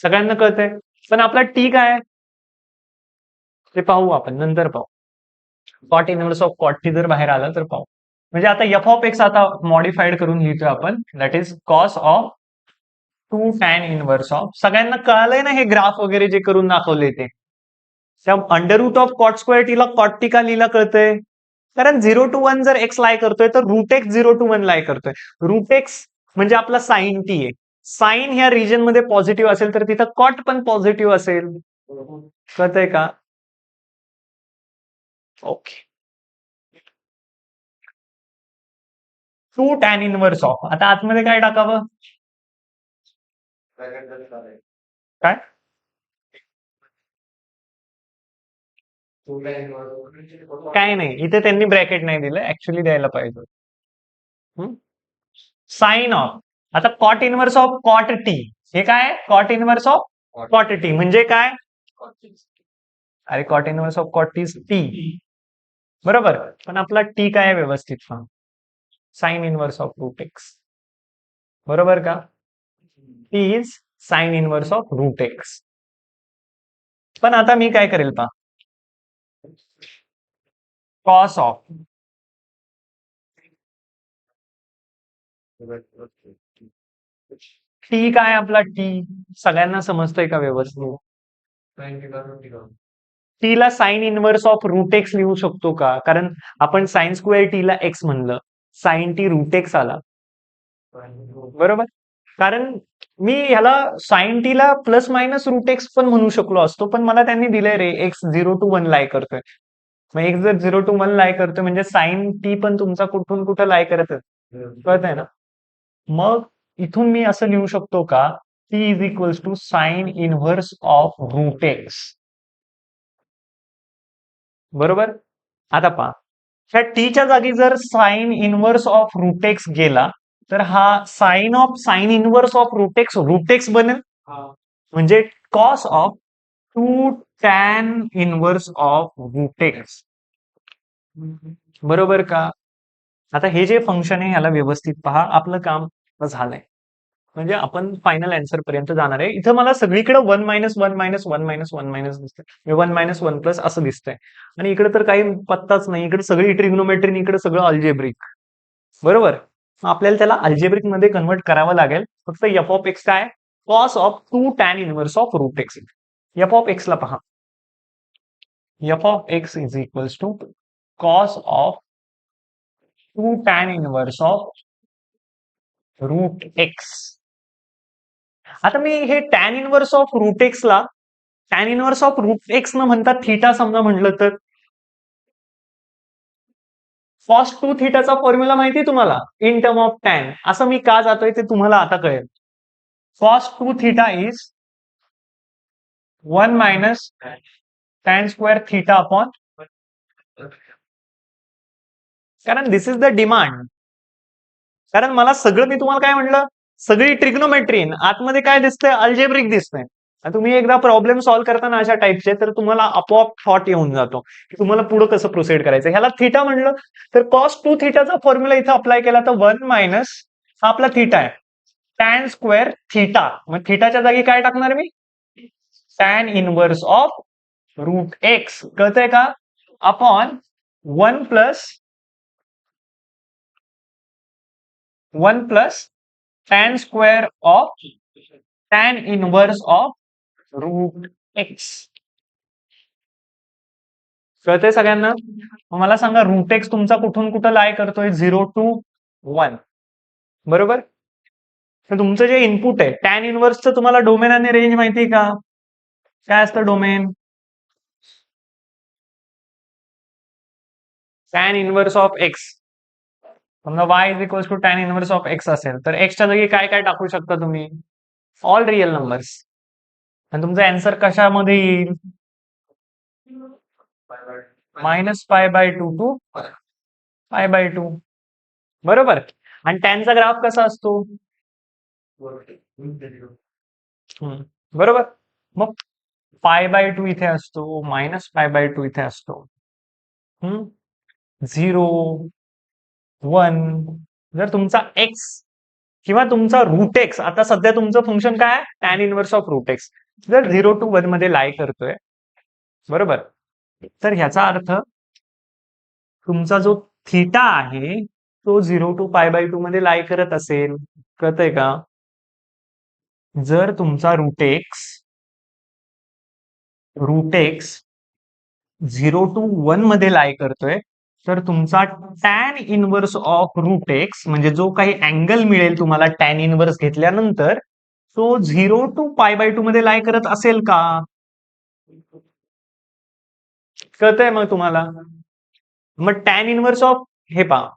सगळ्यांना कळतंय. पण आपला टी काय आहे ते पाहू आपण, नंतर पाहू. Cot inverse of cot t जर बाहेर आलं तर पाहू. म्हणजे आता एफ ऑफ एक्स आता मॉडिफाईड करून लिहितोय आपण, that is cos of 2 tan inverse of. सगळ्यांना कळालंय ना हे ग्राफ वगैरे जे करून दाखवले ते? त्या under root of cot square टीला कॉट टी का लिहिला? कळतंय. कारण 0 to 1 जर एक्स लाय करतोय तर रूट एक्स 0 to 1 लाय करतोय. रूट एक्स म्हणजे आपला साइन टी आहे. साइन ह्या रिजन मध्ये पॉझिटिव्ह असेल तर तिथं कॉट पण पॉझिटिव्ह असेल. कळतंय का? ओके. 2 टॅन इनव्हर्स ऑफ, आता आतमध्ये काय टाकावं? काय? काय नाही, इथे त्यांनी ब्रॅकेट नाही दिलं, ऍक्च्युली द्यायला पाहिजे. साइन ऑफ, आता cot inverse of cot t, हे काय? Cot inverse of cot t म्हणजे काय? अरे cot inverse of cot t t. बरोबर. पण आपला टी काय आहे व्यवस्थित सांग? Sine inverse of root x. बरोबर का? T is sine inverse of root x. पण आता मी काय करेल पा, कॉस ऑफ टी काय? आपला टी सगळ्यांना समजतंय का व्यवस्थित? टी ला sine inverse of root x लिहू शकतो का? कारण आपण साइन स्क्वेअर टी ला एक्स म्हणलं, साइन टी रूट एक्स आला. बरोबर. कारण मी ह्याला साइन टी ला प्लस मायनस रूट एक्स पण म्हणू शकलो असतो, पण मला त्यांनी दिलंय रे एक्स 0 to 1 लाय करतोय. मग एक्स जर 0 to 1 लाय करतोय म्हणजे साइन टी पण तुमचा कुठून कुठं लाय करत, कळत आहे ना. मग इथून मी असं लिहू शकतो का? T is equals to sine inverse of root x. बरोबर. आता पहा, ह्या टीच्या जागी जर sine inverse of root x गेला तर हा sine inverse of root x बनेल. म्हणजे cos of 2 tan inverse of root x. बरोबर का? आता हे जे फंक्शन आहे ह्याला व्यवस्थित पहा, आपलं काम झालंय. म्हणजे आपण फायनल आन्सर पर्यंत जाणार आहे. इथं मला सगळीकडे 1 - 1 - 1 - 1 दिसतंय, 1 - 1 असं दिसतंय. आणि इकडे तर काही पत्ताच नाही. इकडे सगळी ट्रिग्नोमेट्री, इकडे सगळं अल्जेब्रिक. बरोबर. आपल्याला त्याला अल्जेब्रिक मध्ये कन्वर्ट करावं लागेल. फक्त एफ ऑफ एक्स काय? Cos of 2 tan inverse of root X. F of X ला पहा. F of x is equals to cos of 2 tan inverse of root X. आता मी हे tan inverse of root X ला tan inverse of root X न म्हणता थीटा समजा म्हटलं तर कॉस 2 थीटाचा फॉर्म्युला माहिती आहे तुम्हाला इन टर्म ऑफ टॅन. असं मी का जातोय ते तुम्हाला आता कळेल. Cos 2 theta is 1 minus tan square theta upon, कारण दिस इज द डिमांड. कारण मला सगळं, मी तुम्हाला काय म्हटलं, सगळी ट्रिग्नोमेट्री आतमध्ये काय दिसतंय, अल्जेब्रिक दिसतंय. तुम्ही एकदा प्रॉब्लेम सॉल्व्ह करताना अशा टाईपचे तर तुम्हाला आपोआप थॉट येऊन जातो की तुम्हाला पुढे कसं प्रोसीड करायचं. ह्याला थीटा म्हणलं तर कॉस 2 थीटाचा फॉर्म्युला इथं अप्लाय केला तर 1 मायनस हा आपला थीटा आहे, टॅन स्क्वेअर थीटा. मग थीटाच्या जागी काय टाकणार मी? Tan inverse of root X. कळतंय का? Upon 1 plus tan square of tan inverse of root X. कळतंय सगळ्यांना? मला सांगा, रूट एक्स तुमचा कुठून कुठं लाय करतोय? 0 to 1. बरोबर. तर तुमचं जे इनपुट आहे टॅन इनव्हर्सचं, तुम्हाला डोमेन आणि रेंज माहिती आहे का? काय असतं domain? Tan inverse of x. समजा y is equal to tan inverse of x असेल तर एक्सच्या जागी काय काय टाकू शकता तुम्ही? All real numbers. आणि तुमचा आन्सर कशामध्ये येईल? -π/2 टू π/2. बरोबर. आणि टॅनचा ग्राफ कसा असतो? बरोबर. मग π/2 इथे असतो, -π/2 इथे असतो. 0 1. जर तुमचा एक्स किंवा तुमचा रूट एक्स, आता सध्या तुमचं फंक्शन काय आहे? Tan inverse of root x, जर 0 to 1 मध्ये लाय करतोय, बरोबर, तर ह्याचा अर्थ तुमचा जो थीटा आहे तो 0 to π/2 मध्ये लाय करत असेल. कळतंय का? जर तुमचा रूट एक्स 0 to 1 मध्ये लाय करतोय तर तुमचा tan inverse of root x, म्हणजे जो काही अँगल मिळेल तुम्हाला टॅन इनव्हर्स घेतल्यानंतर, तो 0 to π/2 मध्ये लाय करत असेल का? कळतंय मग तुम्हाला? मग टॅन इनव्हर्स ऑफ, हे पहा,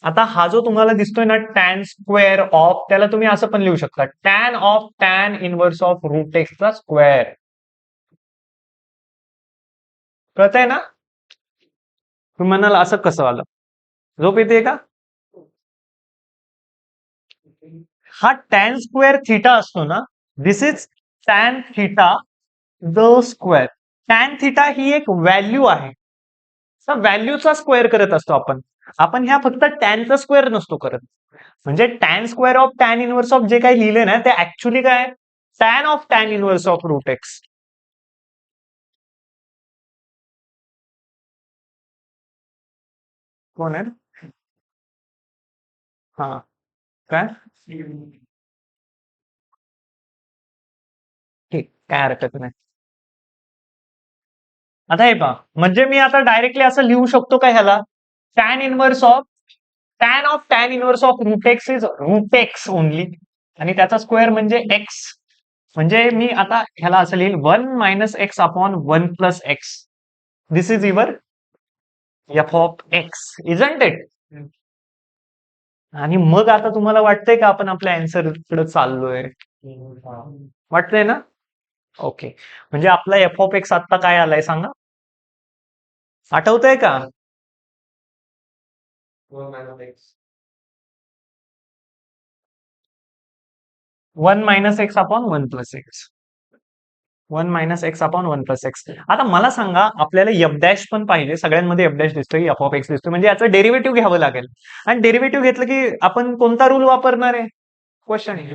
आता हा जो तुम्हाला दिसतोय ना टॅन स्क्वेअर ऑफ, त्याला तुम्ही असं पण लिहू शकता, tan of tan inverse of root एक्सचा स्क्वेअर. कळतंय ना? तुम्ही म्हणाल असं कसं आलं? झोप येते का? हा टॅन स्क्वेअर थीटा असतो ना, this is tan theta the square. टॅन थीटा ही एक व्हॅल्यू आहे, व्हॅल्यूचा स्क्वेअर करत असतो आपण. आपण ह्या फक्त टॅनचा स्क्वेअर नसतो करत. म्हणजे tan square of tan inverse of जे काही लिहिले ना ते ऍक्च्युली काय? Tan of tan inverse of root x. कोण आहे? हा, काय? ठीक, काय हरकत नाही. आता हे पहा, म्हणजे मी आता डायरेक्टली असं लिहू शकतो का ह्याला? Tan inverse of tan inverse of root x is root x only, आणि त्याचा स्क्वेअर म्हणजे एक्स. म्हणजे मी आता ह्याला असं लिहिल 1 - x upon 1 + x. This is your F of x, isn't it? आणि मग आता तुम्हाला वाटतंय का आपण आपल्या आन्सर कडे चाललोय? वाटतंय ना? ओके. म्हणजे आपला एफ ऑफ एक्स आता काय आलाय सांगा? आठवतंय का? 1 - x/1 + x. 1 - x/1 + x. आता मला सांगा, आपल्याला एफ डॅश पण पाहिजे, सगळ्यांमध्ये एफ डॅश दिसतोय, एफ ऑफ एक्स दिसतोय, म्हणजे याचं डेरिव्हेटिव्ह घ्यावं लागेल. आणि डेरिव्हेटिव्ह घेतलं की आपण कोणता रूल वापरणार आहे? क्वोशंट.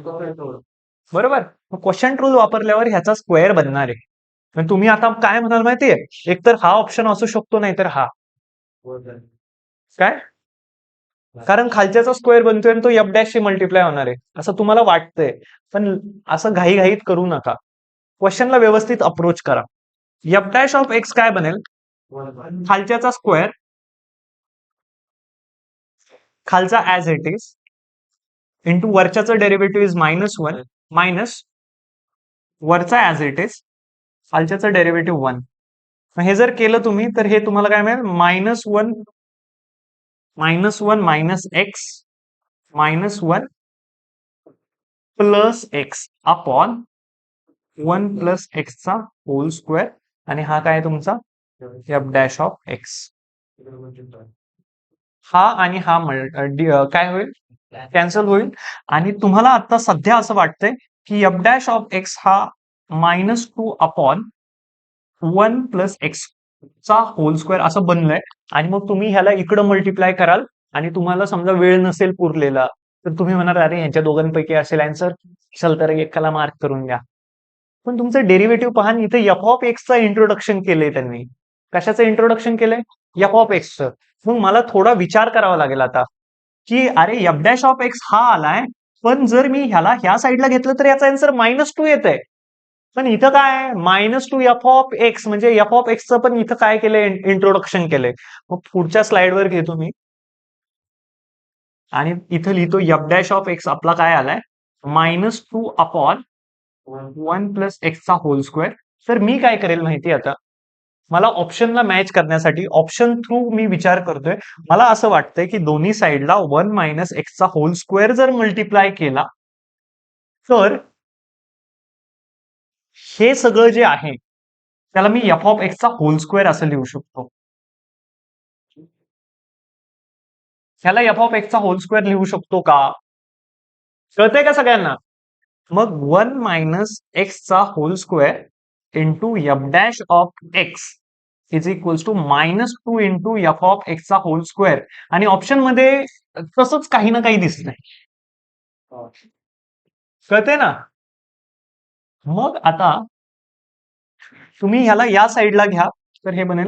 बरोबर. क्वोशंट रूल वापरल्यावर ह्याचा स्क्वेअर बनणार आहे. आणि तुम्ही आता काय म्हणाल माहितीये, एकतर हा ऑप्शन असू शकतो, नाहीतर हा. काय? कारण खालच्याचा स्क्वेअर बनतोय आणि तो एफ डॅशशी मल्टिप्लाय होणार आहे, असं तुम्हाला वाटतंय. पण असं घाईघाईत करू नका. क्वेश्चनला व्यवस्थित अप्रोच करा. एफ डॅश ऑफ एक्स काय बनेल? खालच्याचा स्क्वेअर, खालचा ऍज इट इज, इंटू वरच्याचं डेरिव्हेटिव्ह इज -1 मायनस वरचा ऍज इट इज, खालच्याचं डेरिव्हेटिव्ह 1. हे जर केलं तुम्ही तर हे तुम्हाला काय मिळेल? -1 -1 -x + x अपॉन 1 + x चा होल स्क्वेअर. आणि हा काय आहे तुमचा? F dash of x. हा आणि हा काय होईल? कॅन्सल होईल. आणि तुम्हाला आता सध्या असं वाटतंय की एफ डॅश ऑफ एक्स हा -2 अपॉन 1 + x चा होल स्क्वेअर असं बनलंय. आणि मग तुम्ही ह्याला इकडं मल्टिप्लाय कराल आणि तुम्हाला समजा वेळ नसेल पुरलेला, तर तुम्ही म्हणाल अरे ह्यांच्या दोघांपैकी असेल आन्सर, चल तर एकाला मार्क करून द्या. पण तुमचं डेरिव्हेटिव्ह पहा, इथे एफ ऑफ एक्सचं इंट्रोडक्शन केलंय त्यांनी. कशाचं इंट्रोडक्शन केलंय? एफ ऑफ एक्सचं. मग मला थोडा विचार करावा लागेल आता, की अरे एफ डॅश ऑफ एक्स हा आलाय, पण जर मी ह्याला ह्या साईडला घेतलं तर याचा आन्सर -2 येत आहे. पण इथं काय -2 एफ ऑफ एक्स, म्हणजे एफ ऑफ एक्सचं पण इथं काय केलंय? इंट्रोडक्शन केलंय. मग पुढच्या स्लाइडवर घेतो मी आणि इथं लिहितो एफ डॅश ऑफ एक्स आपला काय आलाय? -2 अपॉन 1 + x चा होल स्क्वेअर. तर मी काय करेल माहिती आता, मला ऑप्शनला मॅच करण्यासाठी ऑप्शन थ्रू मी विचार करतोय. मला असं वाटतंय की दोन्ही साईडला 1 - x चा होल स्क्वेअर जर मल्टिप्लाय केला, तर हे सगळं जे आहे त्याला मी एफ ऑफ एक्सचा होल स्क्वेअर असं लिहू शकतो. ह्याला एफ ऑफ एक्सचा होल स्क्वेअर लिहू शकतो का? कळतंय का सगळ्यांना? मग 1 - x चा whole square into F dash of x is equals to -2 into F of एक्सचा होल स्क्वेअर. आणि ऑप्शन मध्ये तसंच काही ना काही दिसतंय. कळतंय ना? मग आता तुम्ही ह्याला या साईडला घ्या, तर हे बनेल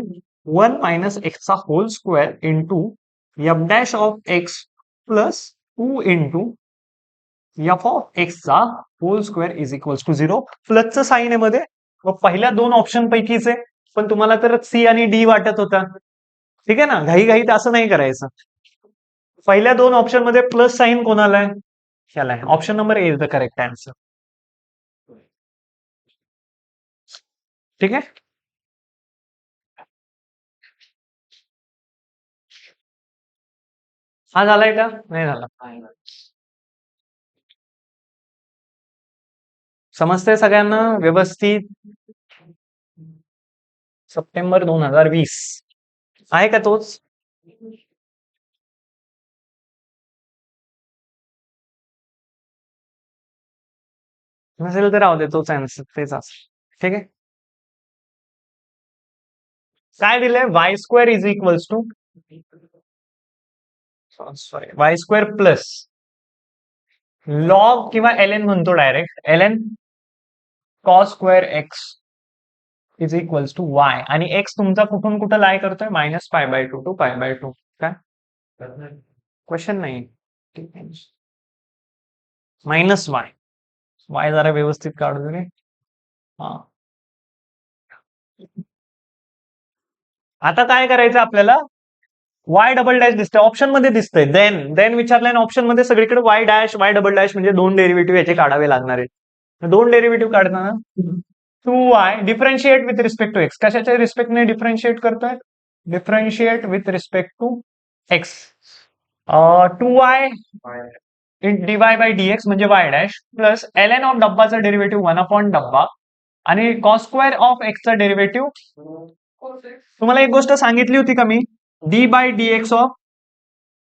1 - x चा whole square into F dash of x plus 2 into F of एक्सचा whole square is equals to 0. प्लसचं साईन आहे मध्ये. मग पहिल्या दोन ऑप्शन पैकीच आहे, पण तुम्हाला तर सी आणि डी वाटत होता. ठीक आहे ना? घाईघाईत असं नाही करायचं. पहिल्या दोन ऑप्शन मध्ये प्लस साईन कोणाला आहे? ह्याला आहे. Option number A is the correct answer. ठीक आहे. हा झालाय का? नाही झाला. समजतंय सगळ्यांना व्यवस्थित? सप्टेंबर 2020 आहे का तोच? नसेल तर राहू दे, तोच आन्सर, तेच असेल. ठीक आहे. काय दिलंय? Y square is equals to sorry y square plus log किंवा एल एन म्हणतो direct, l n cos square x is equals to y. आणि एक्स तुमचा कुठून कुठं लाय करतोय? -π/2 टू π/2. काय क्वेश्चन नाही. -y. वाय जरा व्यवस्थित काढू दे रे. हा, आता काय करायचं आपल्याला? वाय डबल डॅश दिसतंय, ऑप्शन मध्ये दिसतंय. देन विचारलंय ऑप्शन मध्ये सगळीकडे Y dash Y double dash, म्हणजे दोन डेरिव्हेटिव्ह याचे काढावे लागणार आहेत. दोन डेरिव्हेटिव्ह काढताना 2y differentiate with respect to X. कशाच्या रिस्पेक्टने डिफरन्शिएट करतोय? Differentiate with respect to X. 2y dy/dx म्हणजे y dash plus ln of डब्बाचा डेरिव्हेटिव्ह 1 अपॉन डब्बा आणि कॉस स्क्वेअर ऑफ एक्सचा डेरिव्हेटिव्ह तुम्हाला एक गोष्ट सांगितली होती का मी, D by D x of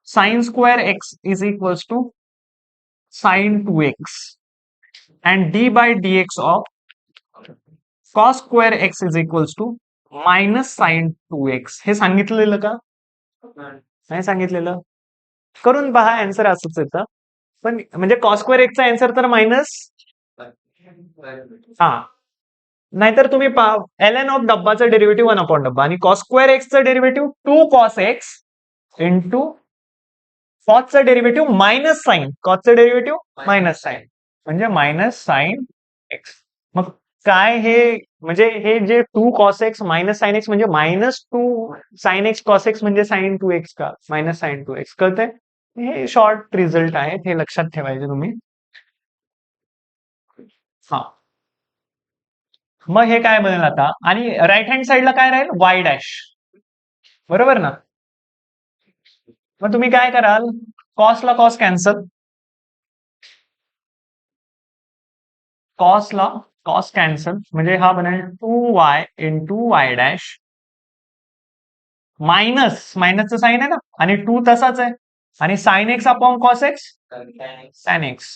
sine square x is equals to sine 2x and D by D x of cos square x is equals to minus sign 2x. हे सांगितलेलं का? नाही सांगितलेलं. करून पहा, आन्सर असंच येतं. पण म्हणजे कॉस स्क्वेअर एक्सचा आन्सर तर मायनस, हा, नाहीतर तुम्ही एल एन ऑफ डब्बाचं डेरिव्हेटिव्ह 1 अपॉन डब्बा आणि कॉस स्क्वेअर एक्सचं डेरिव्हेटिव्ह 2 कॉस एक्स इंटू कॉसचं डेरिव्हेटिव्ह मायनस साइन, कॉसचं डेरिव्हेटिव्ह मायनस साइन म्हणजे मायनस साइन एक्स. मग काय हे, म्हणजे हे जे 2 cos x minus sine X म्हणजे minus 2 sine X cos X म्हणजे साइन 2x का मायनस साइन 2x, कळतंय? हे शॉर्ट रिझल्ट आहेत, हे लक्षात ठेवायचे तुम्ही. हा, मग हे काय बनेल आता, आणि राईट हँड साइडला काय राहील? वाय डॅश, बरोबर ना? मग तुम्ही काय कराल, कॉसला कॉस कॅन्सल, कॉसला कॉस कॅन्सल म्हणजे हा बनेल 2y into Y dash minus, मायनसचं साइन आहे ना, आणि 2 तसाच आहे, आणि sine x upon cos X sine x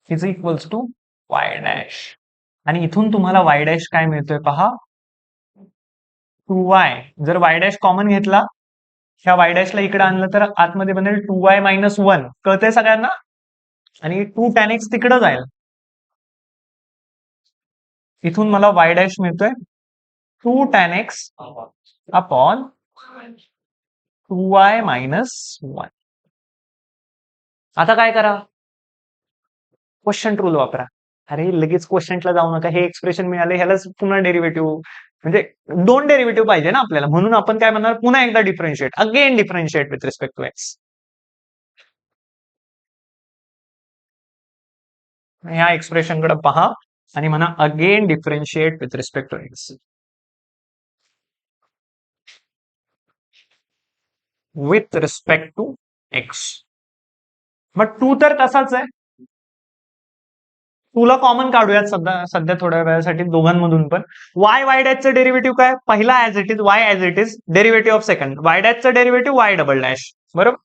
is equals to Y dash. आणि इथून तुम्हाला वाय डॅश काय मिळतोय पहा, 2y. जर वाय डॅश कॉमन घेतला, ह्या वाय डॅशला इकडे आणलं तर आतमध्ये बनेल 2y मायनस 1, कळतंय सगळ्यांना? आणि 2 tan x तिकडं जाईल, इथून मला वाय डॅश मिळतोय 2 tan x upon 2y minus 1. आता काय करा, क्वेश्चन रूल वापरा. अरे लगेच क्वेश्चनला जाऊ नका, हे एक्सप्रेशन मिळाले, ह्यालाच पुन्हा डेरिव्हेटिव्ह, म्हणजे 2 डेरिव्हेटिव्ह पाहिजे ना आपल्याला, म्हणून आपण काय म्हणणार, पुन्हा एकदा differentiate, again differentiate with respect to x. ह्या एक्सप्रेशन कडे पहा आणि म्हणा again differentiate with respect to x. With respect to x. मग 2 तर तसाच आहे, तुला कॉमन काढूयात सध्या थोड्या वेळासाठी दोघांमधून पण. वाय वाय डॅशचं डेरिव्हेटिव्ह काय, पहिला as it is Y as it is, derivative of second Y डॅशचं डेरिव्हेटिव्ह वाय डबल डॅश, बरोबर,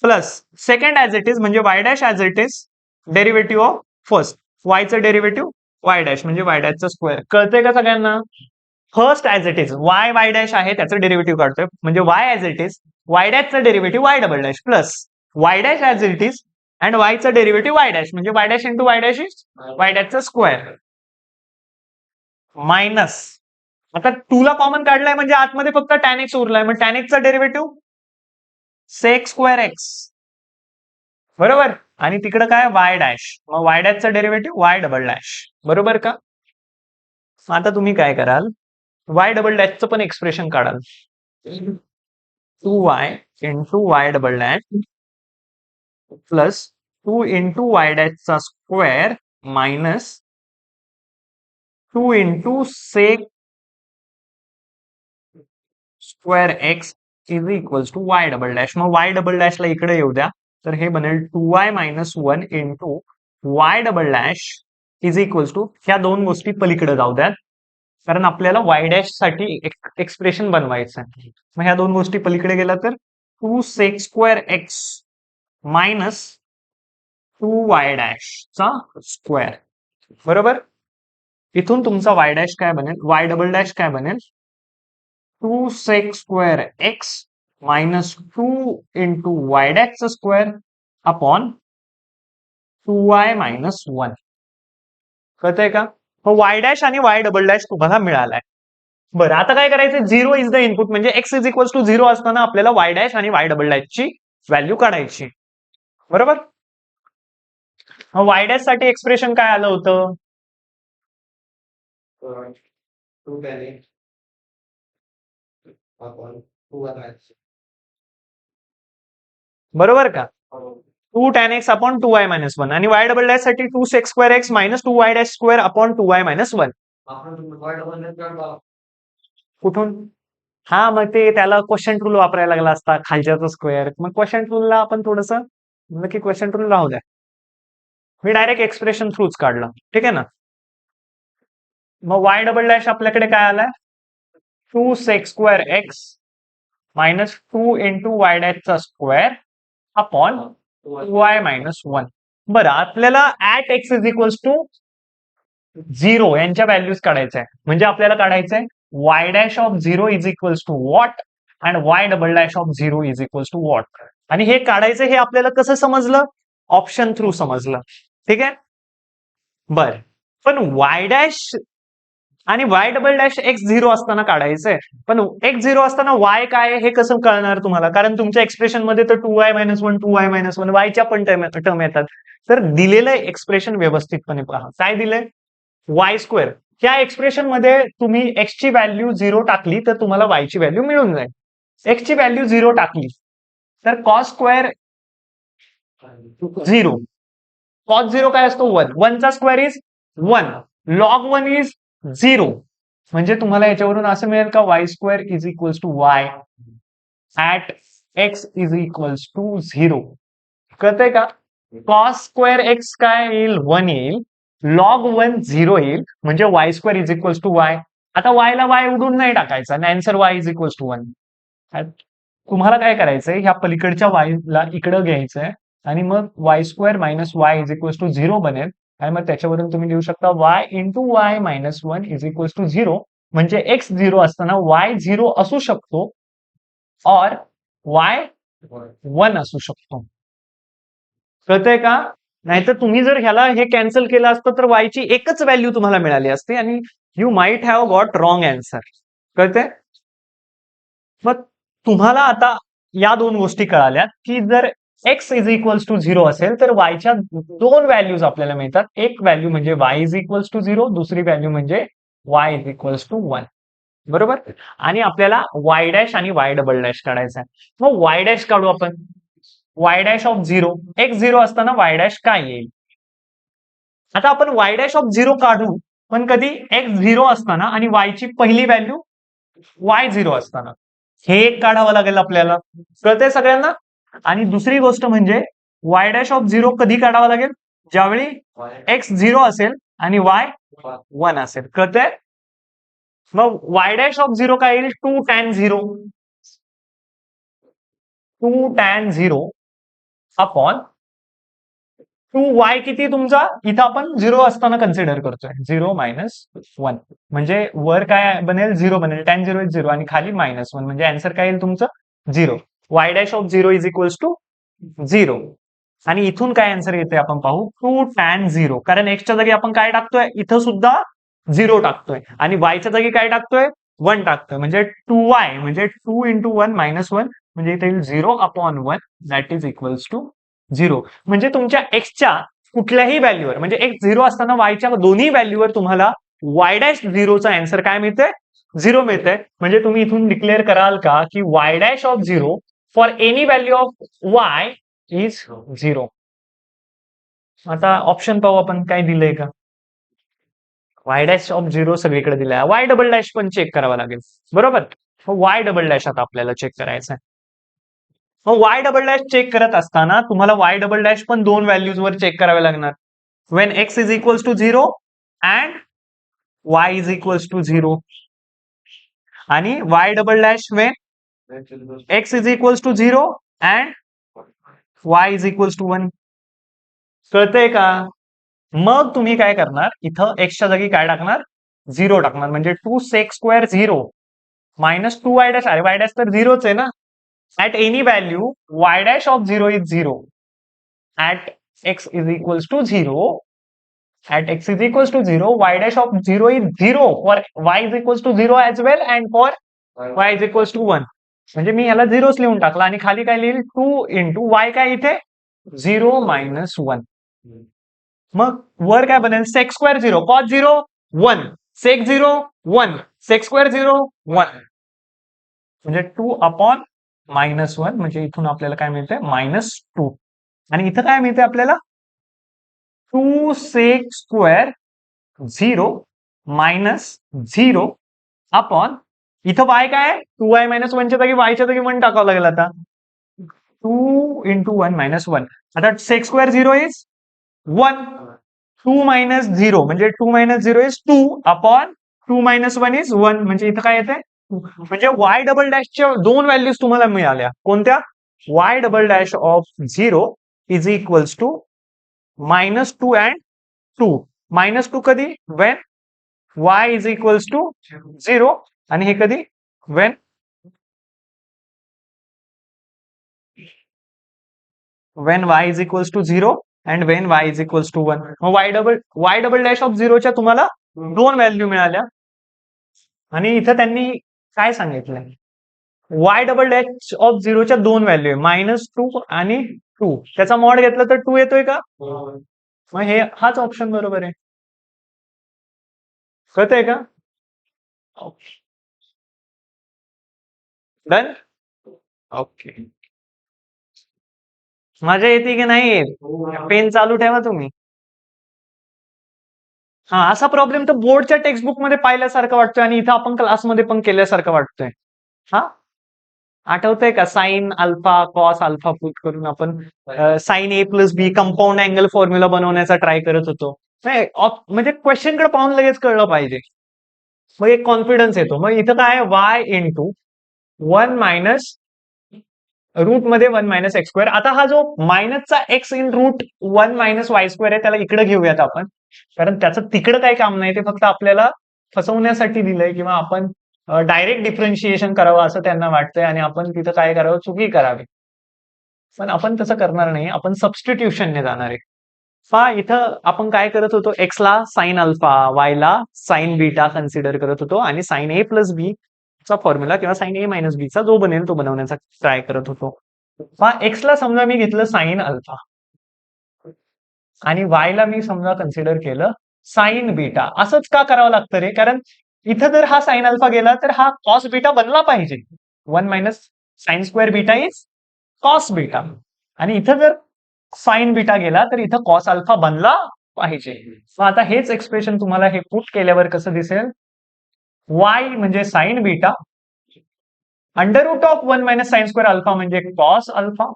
plus second as it is म्हणजे Y dash as it is, derivative of first वायचं डेरिव्हेटिव्ह वाय डॅश म्हणजे वाय डॅशचं स्क्वेअर. कळतंय का सगळ्यांना? First as it is Y Y dash आहे त्याचं डेरिव्हेटिव्ह काढतोय म्हणजे Y as it is, Y डॅशचं derivative Y double dash plus y dash as it is and वायचं डेरिव्हेटिव्ह वाय डॅश म्हणजे Y dash into Y dash is Y डॅशचं स्क्वेअर मायनस. आता 2 ला कॉमन काढलाय म्हणजे आतमध्ये फक्त tan x उरलाय, मग tan x चा डेरिव्हेटिव्ह सेक स्क्वेअर एक्स, बरोबर, आणि तिकडे काय वाय डॅश, मग वाय डॅशचा डेरिव्हेटिव्ह वाय डबल डॅश, बरोबर का? आता तुम्ही काय कराल, वाय डबल डॅशचं पण एक्सप्रेशन काढाल, 2y into Y double dash plus 2 into Y डॅशचा square minus 2 into sec square x is equals to Y double dash. मग वाय डबल डॅशला इकडे येऊ द्या, तर हे बनेल 2y minus 1 into Y double dash is equals to, ह्या दोन गोष्टी पलीकडे जाऊ द्यात कारण आपल्याला वाय डॅश साठी एक्सप्रेशन बनवायचं आहे. मग ह्या दोन गोष्टी पलीकडे गेल्या तर 2 sec square x minus 2 Y डॅशचा स्क्वेअर, बरोबर. इथून तुमचा वाय डॅश काय बनेल, वाय डबल डॅश काय बनेल, 2 sec square x minus 2 into Y डॅशचा स्क्वेअर अपॉन 2y मायनस 1. कळतंय का? मग वाय डॅश आणि वाय डबल डॅश तुम्हाला मिळालाय. बरं, आता काय करायचं, 0 इज द इनपुट म्हणजे x इज इक्वल टू 0 असताना आपल्याला वाय डॅश आणि वाय डबल डॅशची व्हॅल्यू काढायची, बरोबर. मग वाय डॅश साठी एक्सप्रेशन काय आलं होतं, बरोबर का, 2 tan x upon 2y minus 1, आणि वाय डबल डॅश साठी 2 sec square x minus 2 y dash square upon 2y minus 1. कुठून, हा, मग ते त्याला क्वेश्चन रूल वापरायला लागला असता, खालच्याचा स्क्वेअर. मग क्वेश्चन रूलला आपण थोडस की क्वेश्चन रूल राहू द्या, मी डायरेक्ट एक्सप्रेशन थ्रूच काढलं, ठीक आहे ना. मग वाय डबल डॅश आपल्याकडे काय आलाय, 2 sec square x minus 2 into y dash चा स्क्वेअर अपॉन y minus 1. बरं, आपल्याला at x is equals to 0 यांच्या व्हॅल्यूज काढायच्या आहे. म्हणजे आपल्याला काढायचंय y dash of 0 is equals to what and y double dash of 0 is equals to what. आणि हे काढायचं हे आपल्याला कसं समजलं? ऑप्शन थ्रू समजलं. ठीक आहे. बर, पण y डॅश आणि y डबल डॅश x 0 असताना काढायचंय. पण x 0 असताना y काय हे कसं कळणार तुम्हाला? कारण तुमच्या एक्सप्रेशन मध्ये तर 2y - 1 2y - 1 y च्या पण टर्म येतात. तर दिलेलं एक्सप्रेशन व्यवस्थितपणे पहा. काय दिलंय? y square. त्या एक्सप्रेशन मध्ये तुम्ही x ची व्हॅल्यू 0 टाकली तर तुम्हाला y ची व्हॅल्यू मिळून जाईल. x ची व्हॅल्यू 0 टाकली तर cos स्क्वेअर 0. cos 0 काय असतो? 1. 1 चा स्क्वेअर इज 1. log 1 is 0. म्हणजे तुम्हाला याच्यावरून असं मिळेल का y square is equals to y at x is equals to 0. कळतंय का? cos स्क्वेअर x काय येईल? 1 येईल. log 1 0 येईल. म्हणजे y square is equals to y. आता y ला y उडून नाही टाकायचा आणि answer y is equals to 1. तुम्हाला काय करायचंय? ह्या पलीकडच्या y ला इकडं घ्यायचंय आणि मग y square minus y is equals to 0 बनेल. आणि मग त्याच्यावरून तुम्ही लिहू शकता y into y minus 1 is equals to 0. म्हणजे x 0 असताना y 0 असू शकतो और y 1 असू शकतो. कळतंय का? नाहीतर तुम्ही जर ह्याला हे कॅन्सल केलं असतं तर y ची एकच व्हॅल्यू तुम्हाला मिळाली असते आणि you might have got wrong answer. कळतंय? मग तुम्हाला आता या दोन गोष्टी कळाल्या की जर x इज इक्वल्स टू 0 असेल तर y च्या दोन व्हॅल्यूज आपल्याला मिळतात. एक व्हॅल्यू म्हणजे y इज इक्वल्स टू 0, दुसरी व्हॅल्यू म्हणजे y इज इक्वल्स टू 1. बरोबर. आणि आपल्याला y डॅश आणि y डबल डॅश काढायचा आहे. मग y डॅश काढू आपण. y डॅश ऑफ 0, x 0 असताना y डॅश काय येईल? आता आपण y डॅश ऑफ 0 काढू, पण कधी x 0 असताना आणि y ची पहिली व्हॅल्यू y 0 असताना. हे एक काढावं लागेल आपल्याला. कळतंय सगळ्यांना? आणि दुसरी गोष्ट म्हणजे y डॅश ऑफ 0 कधी काढावा लागेल? ज्यावेळी x 0 असेल आणि y 1 असेल. कळतंय? मग y डॅश ऑफ 0 काय येईल? 2 tan 0. 2 tan 0 अपॉन 2y किती तुमचा? इथं आपण 0 असताना कन्सिडर करतोय. 0 मायनस 1. म्हणजे वर काय बनेल? 0 बनेल. tan 0 इज 0 आणि खाली मायनस 1. म्हणजे आन्सर काय येईल तुमचं? 0. y dash of 0 is equals to 0. आणि इथून काय आन्सर येते आपण पाहू. 2 tan 0. कारण x च्या जागी आपण काय टाकतोय? इथं सुद्धा 0 टाकतोय आणि y च्या जागी काय टाकतोय? 1 टाकतोय. म्हणजे 2y म्हणजे 2 इंटू 1 मायनस 1 म्हणजे इथे येईल 0 upon 1 that is equals to 0. म्हणजे तुमच्या एक्सच्या कुठल्याही व्हॅल्यूवर म्हणजे x 0 असताना yच्या दोन्ही व्हॅल्यूवर तुम्हाला y डॅश 0चा आन्सर काय मिळतंय? 0 मिळतंय. म्हणजे तुम्ही इथून डिक्लेअर कराल का की y dash of 0 for any value of y is 0. आता ऑप्शन पाहू आपण काय दिलंय का. y डॅश ऑफ 0 सगळीकडे दिलाय. y डबल डॅश पण चेक करावा लागेल. बरोबर. y डबल डॅश आता आपल्याला चेक करायचं आहे. मग y डबल डॅश चेक करत असताना तुम्हाला y डबल डॅश पण दोन व्हॅल्यूज वर चेक करावे लागणार. When x is equals to 0 and y is equals to 0. आणि y double dash when x is equals to 0 and y is equals to 1. कळतंय का? मग तुम्ही काय करणार? इथं x च्या जागी काय टाकणार? 0 टाकणार. म्हणजे 2 sec square 0 minus 2y dash. अरे y डॅश तर 0च आहे ना. At any value, y dash of 0 is 0. At x is equals to 0. At x is equals to 0, y dash of 0 is 0. For y is equals to 0 as well and for y is equals to 1. म्हणजे मी ह्याला 0च लिहून टाकला आणि खाली काय लिहिल? 2 इंटू y काय इथे? 0 मायनस 1. मग वर काय बनेल? sec square 0, cos 0 1, sec 0 1, sec square 0 1. म्हणजे 2 अपॉन मायनस 1. म्हणजे इथून आपल्याला काय मिळतंय? मायनस 2. आणि इथं काय मिळतंय आपल्याला? 2 sec स्क्वेअर 0 मायनस 0 अपॉन इथं y काय आहे? 2y मायनस 1 च्या जागी y च्या जागी 1 टाकावं लागेल आता. 2 इंटू 1 मायनस 1. आता sec स्क्वेअर 0 इज 1. 2 मायनस 0 म्हणजे 2 minus 0 is 2 upon 2 minus 1 is 1. म्हणजे इथं काय येते? म्हणजे वाय डबल डॅशच्या दोन व्हॅल्यूज तुम्हाला मिळाल्या. कोणत्या? Y double dash of 0 is equals to -2 and 2. -2 कधी? When y is equals to 0. आणि हे कधी? When y is equals to 0 and when y is equals to 1. मग y डबल डॅश ऑफ 0च्या तुम्हाला दोन व्हॅल्यू मिळाल्या. आणि इथं त्यांनी काय सांगितलंय? y डबल डॅश ऑफ 0च्या दोन व्हॅल्यू आहे, -2 आणि 2. त्याचा मॉड घेतला तर 2 येतोय का? मग हे हाच ऑप्शन बरोबर आहे. कळतंय का? डन. ओके. मजा येते की नाही येत? पेन चालू ठेवा तुम्ही. हा, असा प्रॉब्लेम तर बोर्डच्या टेक्स्टबुक मध्ये पाहिल्यासारखं वाटतोय आणि इथं आपण क्लासमध्ये पण केल्यासारखं वाटतोय. हा, आठवतंय का? Sine alpha cos alpha put करून आपण साइन ए प्लस बी कंपाऊंड अँगल फॉर्म्युला बनवण्याचा ट्राय करत होतो. म्हणजे क्वेश्चन कडे पाहून लगेच कळलं पाहिजे, मग एक कॉन्फिडन्स येतो. मग इथं काय? वाय इंटू 1 मायनस रूट मध्ये 1 मायनस एक्स स्क्वेअर. आता हा जो मायनसचा X in root 1 minus Y square आहे त्याला इकडे घेऊयात आपण, कारण त्याचं तिकडं काही काम नाही. ते फक्त आपल्याला फसवण्यासाठी दिलंय किंवा आपण डायरेक्ट डिफरन्शिएशन करावं असं त्यांना वाटतंय आणि आपण तिथं काय करावं? चुकी करावी. पण आपण तसं करणार नाही, आपण सबस्टिट्यूशनने जाणार आहे. पहा, इथं आपण काय करत होतो? एक्सला साइन अल्फा, वायला साइन बीटा कन्सिडर करत होतो आणि साइन ए प्लस बी चा फॉर्म्युला किंवा साइन ए मायनस बी चा जो बनेल तो बनवण्याचा ट्राय करत होतो. पहा, एक्सला समजा मी घेतलं साइन अल्फा आणि वायला मी समजा कन्सिडर केलं साइन बीटा. असंच का करावं लागतं रे? कारण इथं जर हा साइन अल्फा गेला तर हा कॉस बीटा बनला पाहिजे. 1 minus sine square beta is cos beta. आणि इथं जर साइन बीटा गेला तर इथं कॉस अल्फा बनला पाहिजे. मग आता हेच एक्सप्रेशन तुम्हाला हे पुट केल्यावर कसं दिसेल? वाय म्हणजे sine beta under root of 1 minus sine square alpha म्हणजे कॉस अल्फा.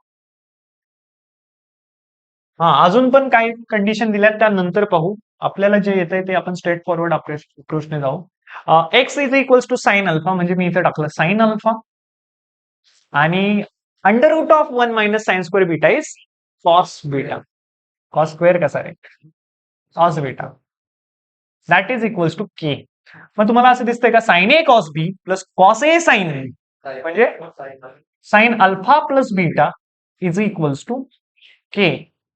हा, अजून पण काही कंडिशन दिल्यात त्यानंतर पाहू. आपल्याला जे येतंय ते आपण स्ट्रेट फॉरवर्ड अप्रोचने जाऊ. X is equals to sine alpha म्हणजे मी इथे टाकलं साइन अल्फा आणि under root of 1 minus sine square beta is cos beta. Cos square कसा रे? Cos beta that is equals to K. मग तुम्हाला असं दिसतंय का? Sine A cos B plus cos A sine B म्हणजे sine alpha plus beta is equals to K.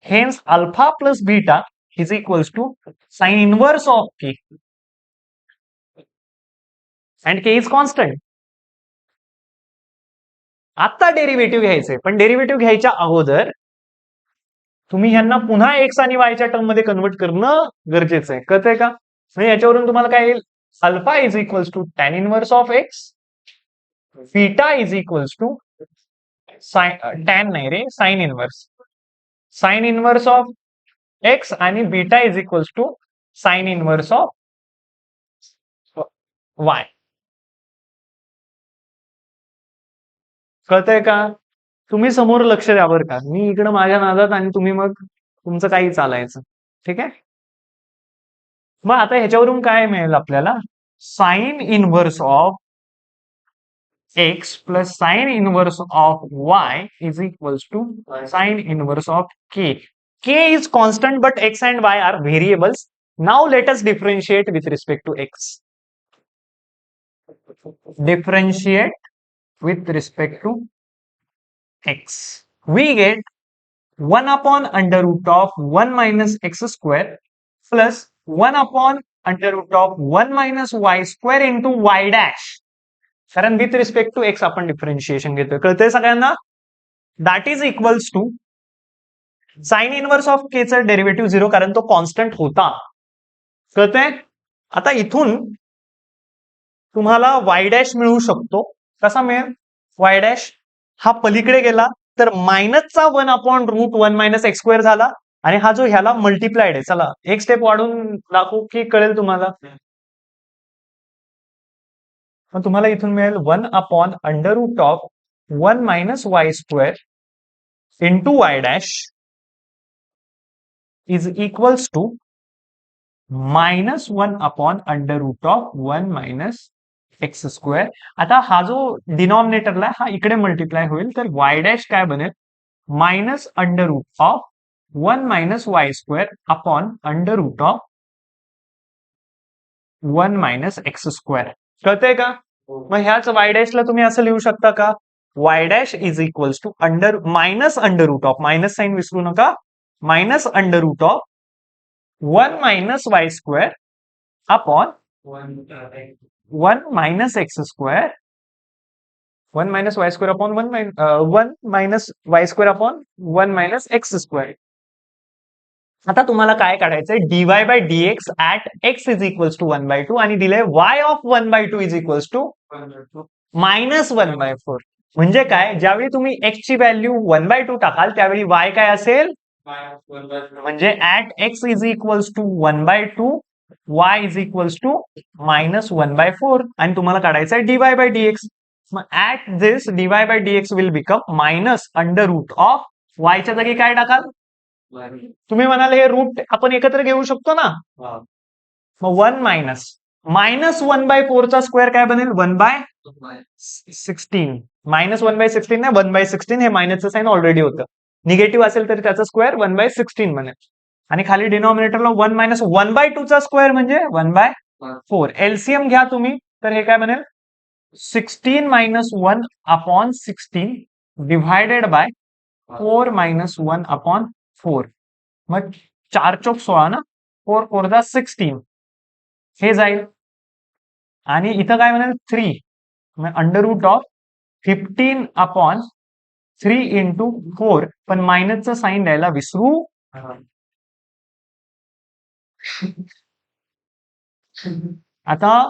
Hence alpha plus beta is equals to sin inverse of k and k is constant. आता डेरिव्हेटिव्ह घ्यायचंय, पण डेरिव्हेटिव्ह घ्यायच्या अगोदर तुम्ही ह्यांना पुन्हा एक्स आणि वायच्या टर्म मध्ये कन्वर्ट करणं गरजेचं आहे. कळतंय का? म्हणजे याच्यावरून तुम्हाला काय येईल? Alpha is equals to tan inverse of X, beta is equals to tan नाही रे, sine inverse. Sine inverse of X आणि beta is equals to sine inverse of Y. कळतंय का? तुम्ही समोर लक्ष द्या बरं का. मी इकडं माझ्या नादात आणि तुम्ही मग तुमचं काही चालायचं. ठीक आहे? मग आता ह्याच्यावरून काय मिळेल आपल्याला? Sine inverse of x plus sine inverse of y is equals to sine inverse of k. K is constant but x and y are variables. Now let us differentiate with respect to x. Differentiate with respect to x. We get 1 upon under root of 1 minus x square plus 1 upon under root of 1 minus y square into y dash. कारण विथ रिस्पेक्ट टू एक्स आपण डिफरन्शिएशन घेतोय. कळतंय सगळ्यांना? That is equals to sine inverse of K चं डेरिव्हेटिव्ह 0 कारण तो कॉन्स्टंट होता. कळतंय? आता इथून तुम्हाला वाय डॅश मिळू शकतो. कसा मिळेल? वाय डॅश हा पलीकडे गेला तर मायनसचा 1 upon root 1 minus x square झाला आणि हा जो ह्याला मल्टिप्लाइड आहे. चला एक स्टेप वाढून दाखवू की कळेल तुम्हाला. मग तुम्हाला इथून मिळेल 1 upon under root of 1 minus Y square into Y dash is equals to -1 upon under root of 1 minus x square. आता हा जो डिनॉमिनेटरला हा इकडे मल्टिप्लाय होईल, तर वाय डॅश काय बनेल, minus under root of 1 minus Y square upon under root of 1 minus x square. कळतंय का? मग ह्याच वाय डॅशला तुम्ही असं लिहू शकता का, y dash is equals to minus under root of, minus sign विसरू नका, minus under root of 1 minus Y square upon 1 minus x square, 1 minus Y square upon 1 minus Y square upon 1 minus x square. आता तुम्हाला काय काढायचंय, dy by dx at x is equals to 1/2 आणि दिलंय y of 1/2 is equals to minus 1/4. म्हणजे काय, ज्यावेळी तुम्ही एक्स ची व्हॅल्यू 1/2 टाकाल त्यावेळी वाय काय असेल, म्हणजे at x is equals to 1/2 Y is equals to minus 1/4 आणि तुम्हाला काढायचं आहे डीवाय बाय डीएक्स. मग at this D Y by D X will become minus under root of वायच्या जागी काय टाकाल, तुम्ही म्हणाल हे रूट आपण एकत्र घेऊ शकतो ना, मग 1 मायनस 1/4 चा स्क्वेअर काय बनेल, 1/16. मायनस 1/16 नाही, 1/16 हे मायनसचं साइन ऑलरेडी होतं, निगेटिव्ह असेल तरी त्याचा स्क्वेअर 1/16 बनेल. आणि खाली डिनॉमिनेटरला 1 मायनस 1/2 चा स्क्वेअर म्हणजे 1/4. एलसीएम घ्या तुम्ही, तर हे काय बनेल, 16 minus 1 upon 16 divided by 4 minus 1 upon 4. मग 4 चौक 16 ना, 4 4 जा 16 हे जाईल. आणि इथं काय बनेल, 3 under root of 15 upon 3 into 4, पण मायनसचं साइन द्यायला विसरू. आता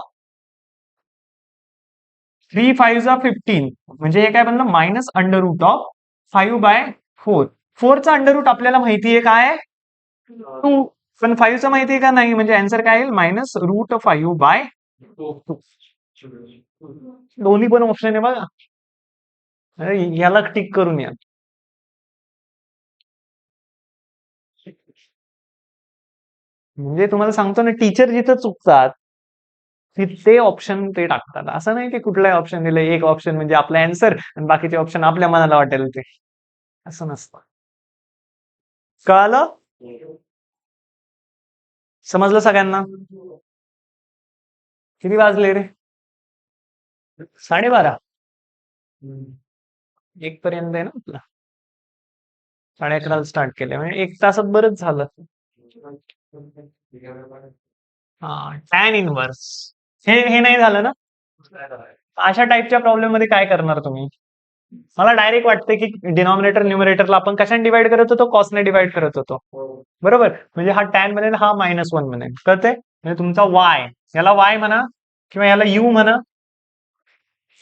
3 5 जा 15 म्हणजे हे काय बनलं, मायनस अंडर रूट ऑफ 5/4. 4 चा अंडर रूट आपल्याला माहितीये काय, 2, पण 5 चा माहितीये का नाही, म्हणजे आन्सर काय येईल, मायनस रूट 5/2. दोन्ही पण ऑप्शन आहे बघा. याला टिक करून या. म्हणजे तुम्हाला सांगतो ना, टीचर जिथं चुकतात ते ऑप्शन ते टाकतात. असं नाही की कुठलाही ऑप्शन दिलं, एक ऑप्शन म्हणजे आपला आन्सर आणि बाकीचे ऑप्शन आपल्या मनाला वाटेल ते, असं नसतं. कळालं, समजलं सगळ्यांना? किती वाजले रे, 12:30. 1 पर्यंत आहे ना आपला, 11:30 स्टार्ट केलं म्हणजे 1 तासात बरंच झालं. हा, टॅन इनवर्स हे नाही झालं ना. अशा टाईपच्या प्रॉब्लेम मध्ये काय करणार तुम्ही, मला डायरेक्ट वाटते की डिनॉमिनेटर न्यूमरेटरला आपण कशाने डिवाइड करत होतो, कॉसने डिवाइड करत होतो, बरोबर. म्हणजे हा टॅन बनेल, हा -1 बनेल, कळते. म्हणजे तुमचा वाय, याला वाय म्हणा किंवा याला यू म्हणा,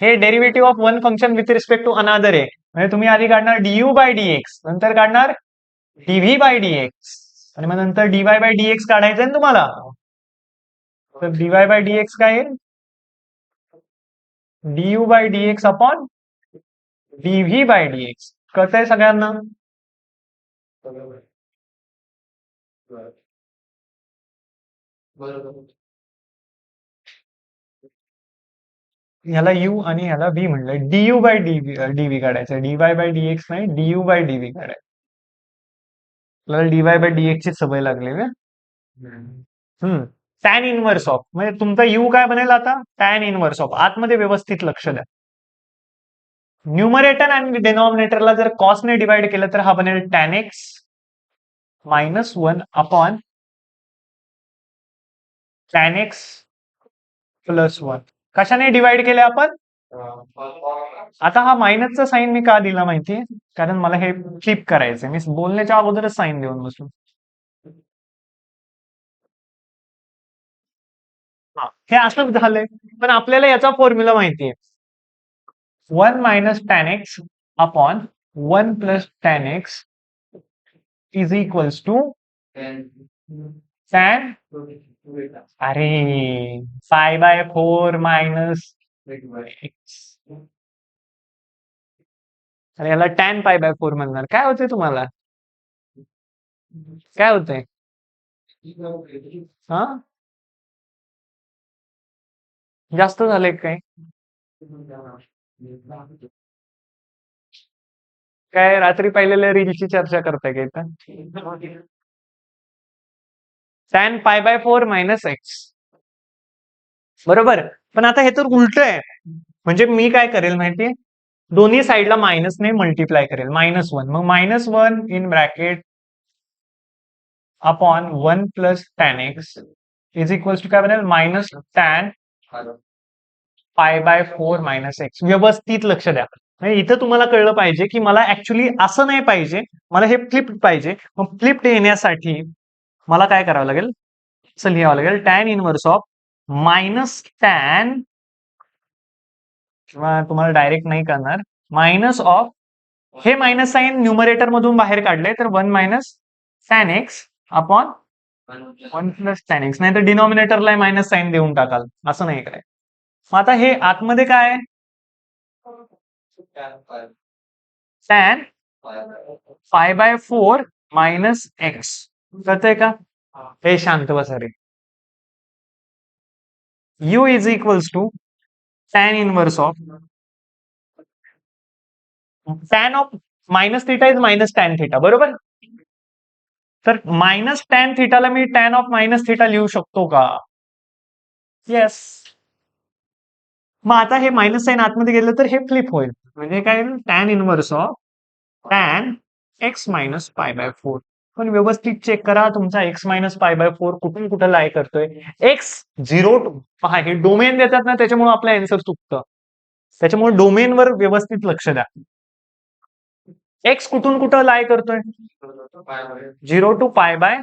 हे derivative of one function with respect to another आहे. म्हणजे तुम्ही आधी काढणार डीयू बाय डीएक्स, नंतर काढणार डीव्ही बाय डीएक्स, आणि मग नंतर डीवाय बाय डीएक्स काढायचं आहे तुम्हाला. तर डीवाय बाय डीएक्स काय येईल, du by dx upon dv by dx. कळतंय सगळ्यांना? ह्याला यू आणि ह्याला व्ही म्हणलं, डीयू बाय डीव्ही काढायचं, डीवाय बाय डीएक्स नाही, डीयू बाय डीव्ही काढायचं. आपल्याला डीवाय बाय डीएक्स ची सवय लागली ना. टॅन इनवर्स ऑफ, म्हणजे तुमचा यू काय बनेल आता, टॅन इनवर्स ऑफ. आतमध्ये व्यवस्थित लक्ष द्या. न्यूमरेटर आणि डिनॉमिनेटरला जर कॉसने डिवाइड केलं तर हा बनेल tan x -1 upon tan x plus 1. कशाने डिवाइड केले आपण, आता हा मायनसचा साइन मी का दिला माहितीये, कारण मला हे फ्लिप करायचंय, मी बोलण्याच्या अगोदरच साइन देऊन बसलो. हे असंच झालंय, पण आपल्याला याचा फॉर्म्युला माहितीये, 1 minus tan x upon 1 plus tan x is equals to tan, अरे, 5/4 मायनस एक्स. अरे याला टॅन π/4 म्हणणार, काय होतंय तुम्हाला, काय होतंय, हा जास्त झाले काय? काय रात्री पाहिलेल्या रीलची चर्चा करताय का इथं? tan पाय बाय 4 मायनस एक्स, बरोबर. पण आता हे तर उलट आहे. म्हणजे मी काय करेल माहितीये, दोन्ही साईडला मायनसने मल्टिप्लाय करेल, -1. मग -1 in bracket upon 1 plus tan x is equals to काय बनेल, minus tan pi by 4 minus x. व्यवस्थित लक्ष द्या. म्हणजे इथं तुम्हाला कळलं पाहिजे की मला ऍक्च्युली असं नाही पाहिजे, मला हे फ्लिप्ड पाहिजे. मग फ्लिप्ड येण्यासाठी मला काय करावं लागेल, असं लिहावं लागेल, tan inverse of minus tan, किंवा तुम्हाला डायरेक्ट नाही करणार, मायनस ऑफ, हे मायनस साइन न्यूमरेटर मधून बाहेर काढले तर 1 minus tan x upon 1 plus tan x. नाही तर डिनॉमिनेटरला मायनस साइन देऊन टाकाल, असं नाही काय. मग आता हे आतमध्ये काय आहे, tan pi by 4 minus x. कळतंय का? हे शांत बसा रे. u is equals to tan inverse of tan of minus theta is minus tan theta, बरोबर. तर मायनस टॅन थिटाला मी टॅन ऑफ मायनस थिटा लिहू शकतो का? येस. मग आता हे मायनस साइन आतमध्ये गेलं तर हे फ्लिप होईल. म्हणजे काय, tan inverse of tan x minus pi by 4. पण व्यवस्थित चेक करा तुमचा एक्स मायनस पाय बाय 4 कुठून कुठं लाय करतोय. एक्स 0 टू, पहा हे डोमेन देतात ना, त्याच्यामुळे आपलं आन्सर चुकतं. त्याच्यामुळे डोमेनवर व्यवस्थित लक्ष द्या. एक्स कुठून कुठं लाय करतोय, 0 टू पाय बाय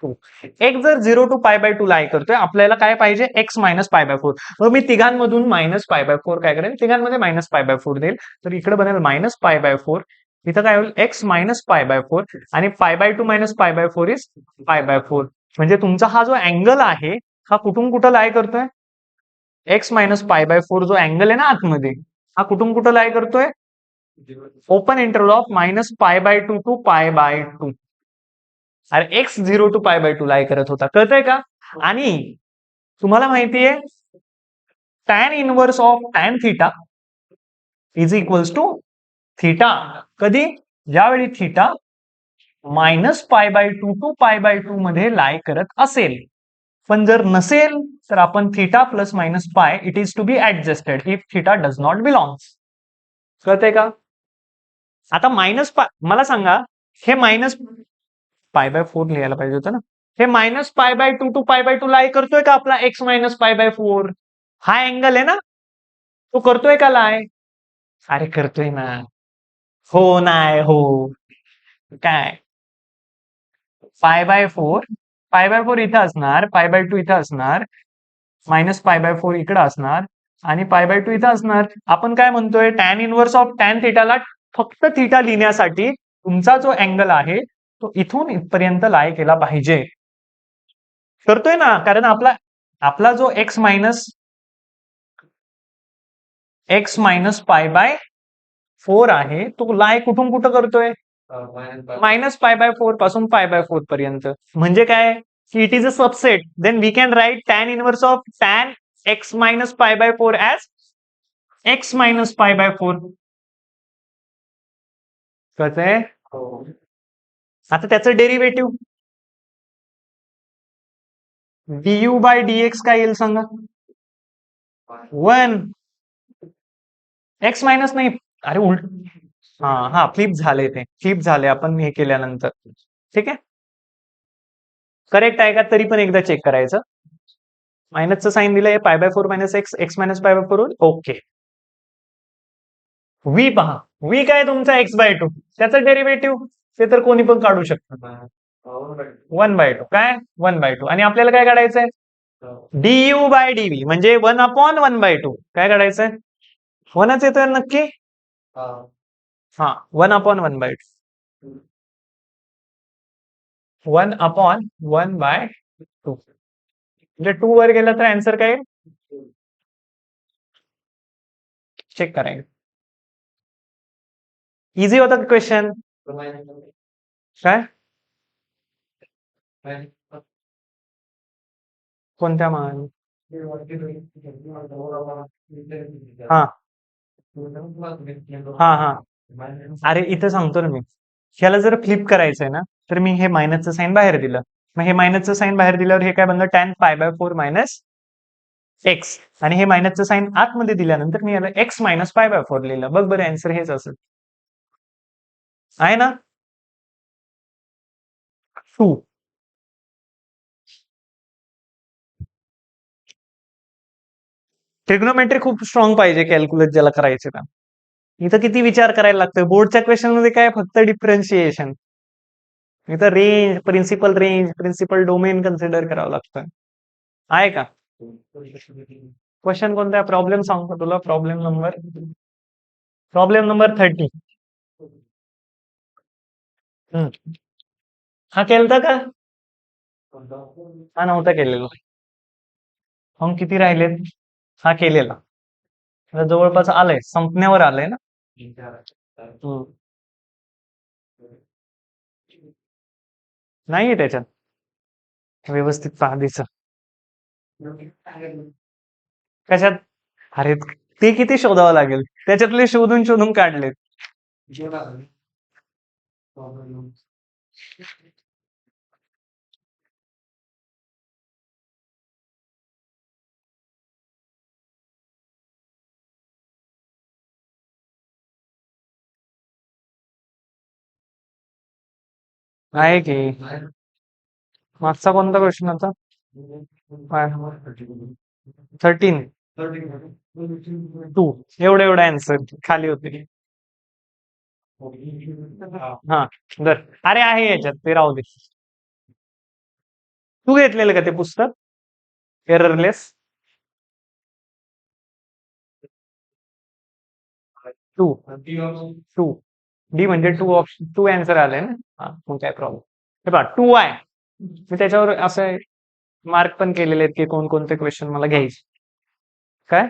2. एक्स जर 0 टू पाय बाय 2 लाय करतोय, आपल्याला काय पाहिजे, एक्स मायनस पाय बाय 4. मग मी तिघांमधून मायनस पाय बाय 4 काय करेल, तिघांमध्ये मायनस पाय बाय 4 देईल. तर इकडे बनेल मायनस पाय बाय 4. इथं काय होईल, एक्स मायनस पाय बाय 4, आणि पाय by 2 minus pi by 4 is pi by 4. म्हणजे तुमचा हा जो अँगल आहे, हा कुठून कुठं लाय करतोय, एक्स मायनस पाय बाय 4 जो अँगल आहे ना आतमध्ये, हा कुठून कुठं लाय करतोय, open interval of minus pi by 2 to pi by 2. अरे x 0 to pi by 2 lie करत होता, कळतंय का? आणि तुम्हाला माहितीये tan inverse of tan theta is equals to theta. कधी, ज्यावेळी theta minus pi by 2 to pi by 2 मध्ये लाय करत असेल. पण जर नसेल तर आपण theta plus minus pi, it is to be adjusted if theta does not belongs. कळतंय का? आता मायनस पाय, मला सांगा, हे मायनस पाय बाय 4 लिहायला पाहिजे होतं ना. हे minus pi by 2 to pi by 2 lie करतोय का आपला एक्स मायनस पाय बाय 4? हा अँगल आहे ना, तो करतोय का लाय? अरे करतोय ना. हो नाही हो, काय पाय बाय 4 इथं असणार, पाय बाय 2 इथं असणार, मायनस पाय बाय 4 इकडं असणार, आणि पाय बाय 2 इथं असणार. आपण काय म्हणतोय, टॅन इनवर्स ऑफ टॅन थिटाला फक्त थिटा लिहिण्यासाठी तुमचा जो अँगल आहे तो इथून इथपर्यंत लाय केला पाहिजे. करतोय ना, कारण आपला आपला जो एक्स मायनस पाय बाय 4 आहे, तो लाय कुठून कुठं करतोय, मायनस पाय बाय 4 पासून पाय बाय 4 पर्यंत. म्हणजे काय, it is a subset, then we can write tan inverse of tan x minus pi by 4 as x minus pi by 4. कसं आहे, आता त्याचं डेरिव्हेटिव्ह du बाय dx काय येईल सांगा, 1. एक्स मायनस नाही, अरे उलट, हा फ्लिप झाले, ते फ्लिप झाले आपण हे केल्यानंतर. ठीक आहे, करेक्ट आहे का, तरी पण एकदा चेक करायचं. मायनसचं साईन दिलंय, पाय by 4 minus x, x minus pi by 4, okay. V पहा, व्ही काय तुमचा एक्स बाय 2, त्याचं डेरिव्हेटिव्ह ते तर कोणी पण काढू शकतं, 1/2. काय 1/2, आणि आपल्याला काय काढायचंय, du बाय dv, म्हणजे 1/1/2. काय काढायचंय, 1च येतोय नक्की, हा 1/1/2, 1/1/2. म्हणजे 2 वर गेला तर आन्सर काय, चेक करायचं. इझी होता क्वेश्चन. काय, कोणत्या मान, हा हा हा. अरे इथं सांगतो ना मी, ह्याला जर फ्लिप करायचंय ना, तर मी हे मायनसचं साईन बाहेर दिलं. मग हे मायनसचं साईन बाहेर दिल्यावर हे काय बनलं, tan π/4 मायनस एक्स. आणि हे मायनसचं साईन आतमध्ये दिल्यानंतर मी याला एक्स मायनस π/4 लिहिलं. बघ बरं, आन्सर हेच असेल. आहे ना. 2. ट्रिग्नोमेट्री खूप स्ट्रॉंग पाहिजे कॅल्क्युलेट ज्याला करायचे ना. इथं किती विचार करायला लागतोय. बोर्डच्या क्वेश्चन मध्ये काय फक्त डिफरन्शिएशन. इथं range, principal range, principal domain consider करावं लागतं. आहे का क्वेश्चन? कोणता प्रॉब्लेम सांगतो तुला. Problem number 30. हा केलता का? हा नव्हता केलेला. मग किती राहिलेत? हा केलेला. आता जवळपास आलंय, संपण्यावर आलंय ना. हम्म. नाहीये त्याच्यात व्यवस्थित पाहणीचं. कशात? अरे ते किती शोधावं लागेल, त्याच्यातले शोधून शोधून काढलेत. आहे की. मागचा कोणता क्वेश्चन होता? 13. 2. एवढं एवढं आन्सर खाली होते. हा दर. अरे आहे याच्यात, ते राहू दे. तू घेतलेलं का ते पुस्तक एररलेस? 2. 2. डी म्हणजे 2 ऑप्शन, 2 आन्सर आले ना. हा मग काय प्रॉब्लेम. हे पहा 2 आहे. मी त्याच्यावर असं मार्क पण केलेले आहेत की कोणकोणते क्वेश्चन मला घ्यायचे. काय?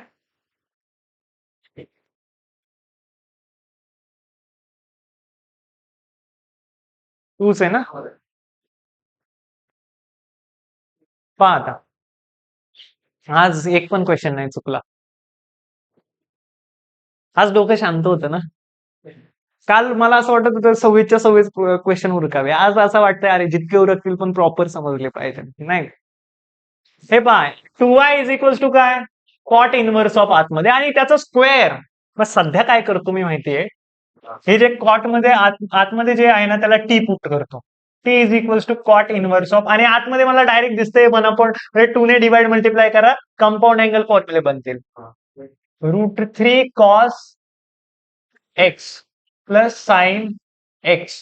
तूच आहे ना. पहा आता, आज एक पण क्वेश्चन नाही चुकला. आज डोकं शांत होतं ना. काल मला असं वाटत होतं 26च्या 26 क्वेश्चन उरकावे. आज असं वाटतंय अरे जितके उरकतील पण प्रॉपर समजले पाहिजे. नाही. हे पहा 2y इज इक्वल्स टू काय, कॉट इनव्हर्स ऑफ आतमध्ये आणि त्याचा स्क्वेअर. मग सध्या काय करतो मी माहितीये, हे जे कॉट मध्ये आतमध्ये जे आहे ना त्याला टी पुट करतो. T is equals to cot inverse of, आणि आतमध्ये मला डायरेक्ट दिसतंय 1 म्हणजे 2 ने डिवाइड मल्टिप्लाय करा, कंपाऊंड अँगल फॉर्म्युले बनतील. √3 cos x plus sine x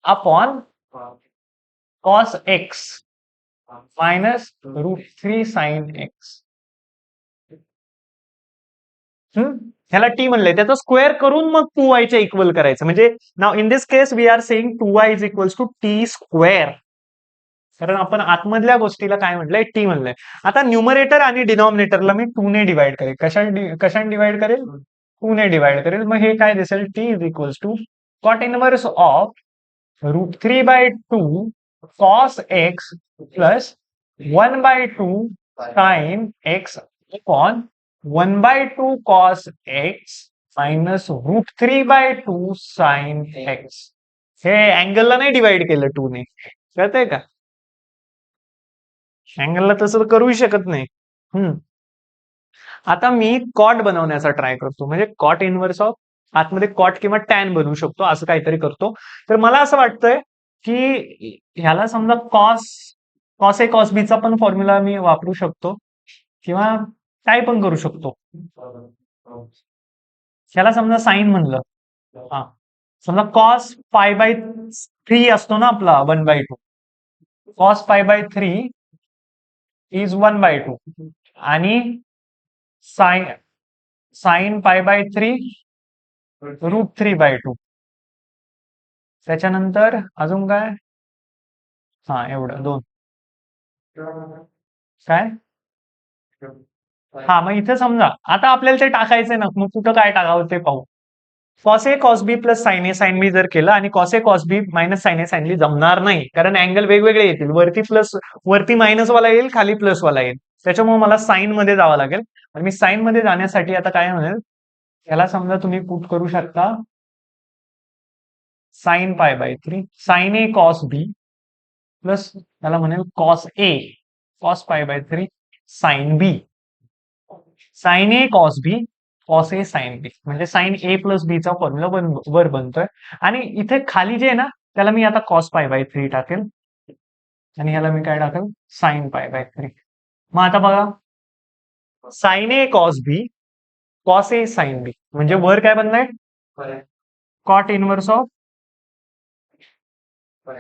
upon cos x minus √3 sine X. ह्याला टी म्हणलंय, त्याचा स्क्वेअर करून मग 2y च्या इक्वल करायचं. म्हणजे नाव in this case we are saying 2y is equals to T square. कारण आपण आतमधल्या गोष्टीला काय म्हणलंय, टी म्हणलंय. आता न्यूमरेटर आणि डिनॉमिनेटरला मी 2 ने डिवाइड करेल. कशाने डिवाइड करेल? 2 ने डिवाइड करेल. मग हे काय दिसेल, t is equals to cot inverse of √3/2 cos x plus 1/2 sine x upon 1/2 cos x minus √3/2 sine x. हे अँगलला नाही डिवाइड केलं 2 ने, कळतंय का? अँगलला तसं करूही शकत नाही. आता मी कॉट बनवण्याचा ट्राय करतो, म्हणजे कॉट इनव्हर्स ऑफ आतमध्ये कॉट किंवा टॅन बनवू शकतो, असं काहीतरी करतो. तर मला असं वाटतंय की ह्याला समजा कॉस कॉस ए कॉस बीचा पण फॉर्म्युला मी वापरू शकतो किंवा काय पण करू शकतो. ह्याला समजा साईन म्हणलं, हा समजा कॉस π/3 असतो ना आपला 1/2. कॉस π/3 इज 1/2 आणि साइन साइन π/3 √3/2. त्याच्यानंतर अजून काय, हा एवढं 2. काय? हा मग इथे समजा आता आपल्याला ते टाकायचंय ना, मग कुठं काय टाकावं ते पाहू. Cos A cos B plus sign A sine बी जर केलं आणि cos A cos B minus sine A sine बी जमणार नाही, कारण अँगल वेगवेगळे येतील. वरती मायनस वाला येईल, खाली प्लस वाला येईल. त्याच्यामुळे मला साइन मध्ये जावं लागेल. आणि मी साइन मध्ये जाण्यासाठी आता काय म्हणेल, याला समजा तुम्ही पुट करू शकता sine pi by 3 sine A cos B plus त्याला म्हणेल cos pi by 3 sine B sine A cos B cos A sine B म्हणजे साइन ए प्लस बी चा फॉर्म्युला वर बनतोय. आणि इथे खाली जे आहे ना त्याला मी आता कॉस पाय बाय 3 टाकेल आणि ह्याला मी काय टाकेल साइन पाय बाय 3. मग आता बघा sine A cos B cos A sine B म्हणजे वर काय बनलाय cot inverse of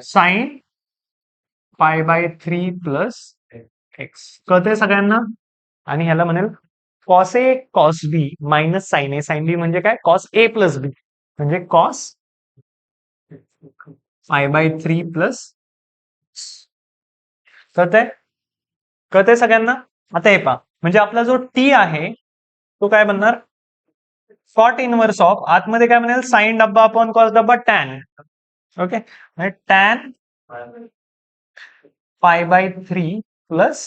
sine pi by 3 plus x. कळतंय सगळ्यांना. आणि ह्याला म्हणेल cos A cos B minus sine A sine B म्हणजे काय कॉस ए प्लस बी म्हणजे कॉस पाय बाय 3 प्लस. कळतंय सगळ्यांना. आता हे पहा म्हणजे आपला जो टी आहे तो काय बनणार कॉट इनवर्स ऑफ आतमध्ये काय म्हणेल साइन डब्बा अपॉन कॉस डब्बा tan. Okay tan pi by 3 plus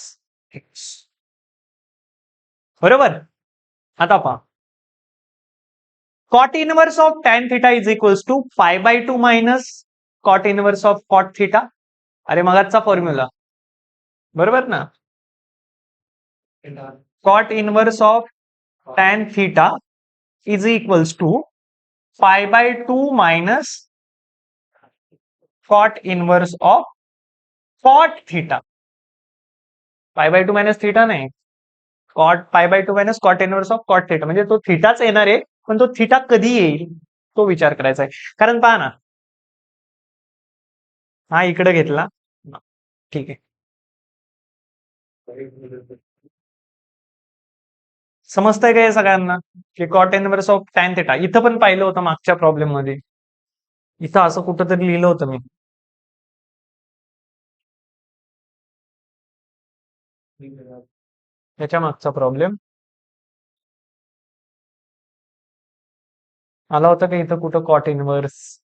X. बरोबर. आता पहा cot inverse of tan theta is equals to pi by 2 minus cot inverse of cot theta. अरे मगाचा फॉर्म्युला बरोबर ना. Cot inverse of tan theta is equals to pi by 2 minus cot inverse of cot theta. Pi by 2 minus theta नाही cot pi by 2 minus cot inverse of cot theta म्हणजे तो थिटाच येणार आहे पण तो थिटा कधी येईल तो विचार करायचा आहे. कारण पहा ना हा इकडे घेतला ठीक आहे. समजतंय का हे सगळ्यांना की cot inverse of tan theta इथं पण पाहिलं होतं मागच्या प्रॉब्लेम मध्ये. इथं असं कुठंतरी लिहिलं होतं मी. त्याच्या मागचा प्रॉब्लेम आला होता का इथं कुठं कॉट इनवर्स.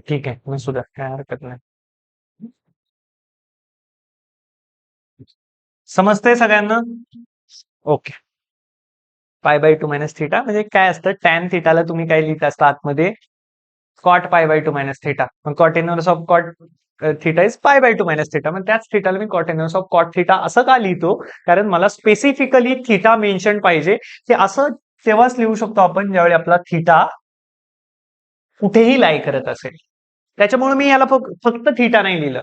ठीक आहे मी सुद्धा काय हरकत नाही. समजतंय सगळ्यांना. ओके. पाय बाय 2 मायनस थिटा म्हणजे काय असतं टॅन थिटाला तुम्ही काय लिहित असता आतमध्ये cot pi by 2 minus theta. मग cot inverse of cot theta is pi by 2 minus theta. मग त्याच थिटाला मी cot inverse of cot theta असं का लिहितो कारण मला स्पेसिफिकली थिटा मेन्शन पाहिजे की असं तेव्हाच लिहू शकतो आपण ज्यावेळी आपला थिटा कुठेही लाई करत असेल. त्याच्यामुळे मी याला फक्त थिटा नाही लिहिलं.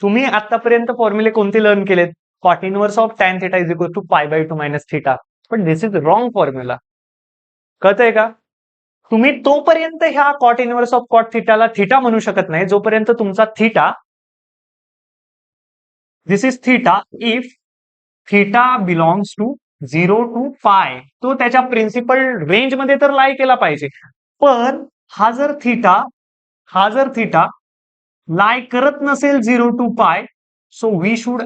तुम्ही आतापर्यंत फॉर्म्युले कोणते लर्न केलेत cot inverse of tan theta is equal to pi by 2 minus theta. पण दिस इज रॉंग फॉर्म्युला. कळतंय का. तुम्ही तोपर्यंत ह्या कॉट इनवर्स ऑफ कॉट थिटाला थिटा म्हणू शकत नाही जोपर्यंत तुमचा theta this is theta if theta belongs to 0 to pi तो त्याच्या प्रिन्सिपल रेंज मध्ये तर लाई केला पाहिजे. पण हा जर थिटा लाई करत नसेल 0 to pi so we should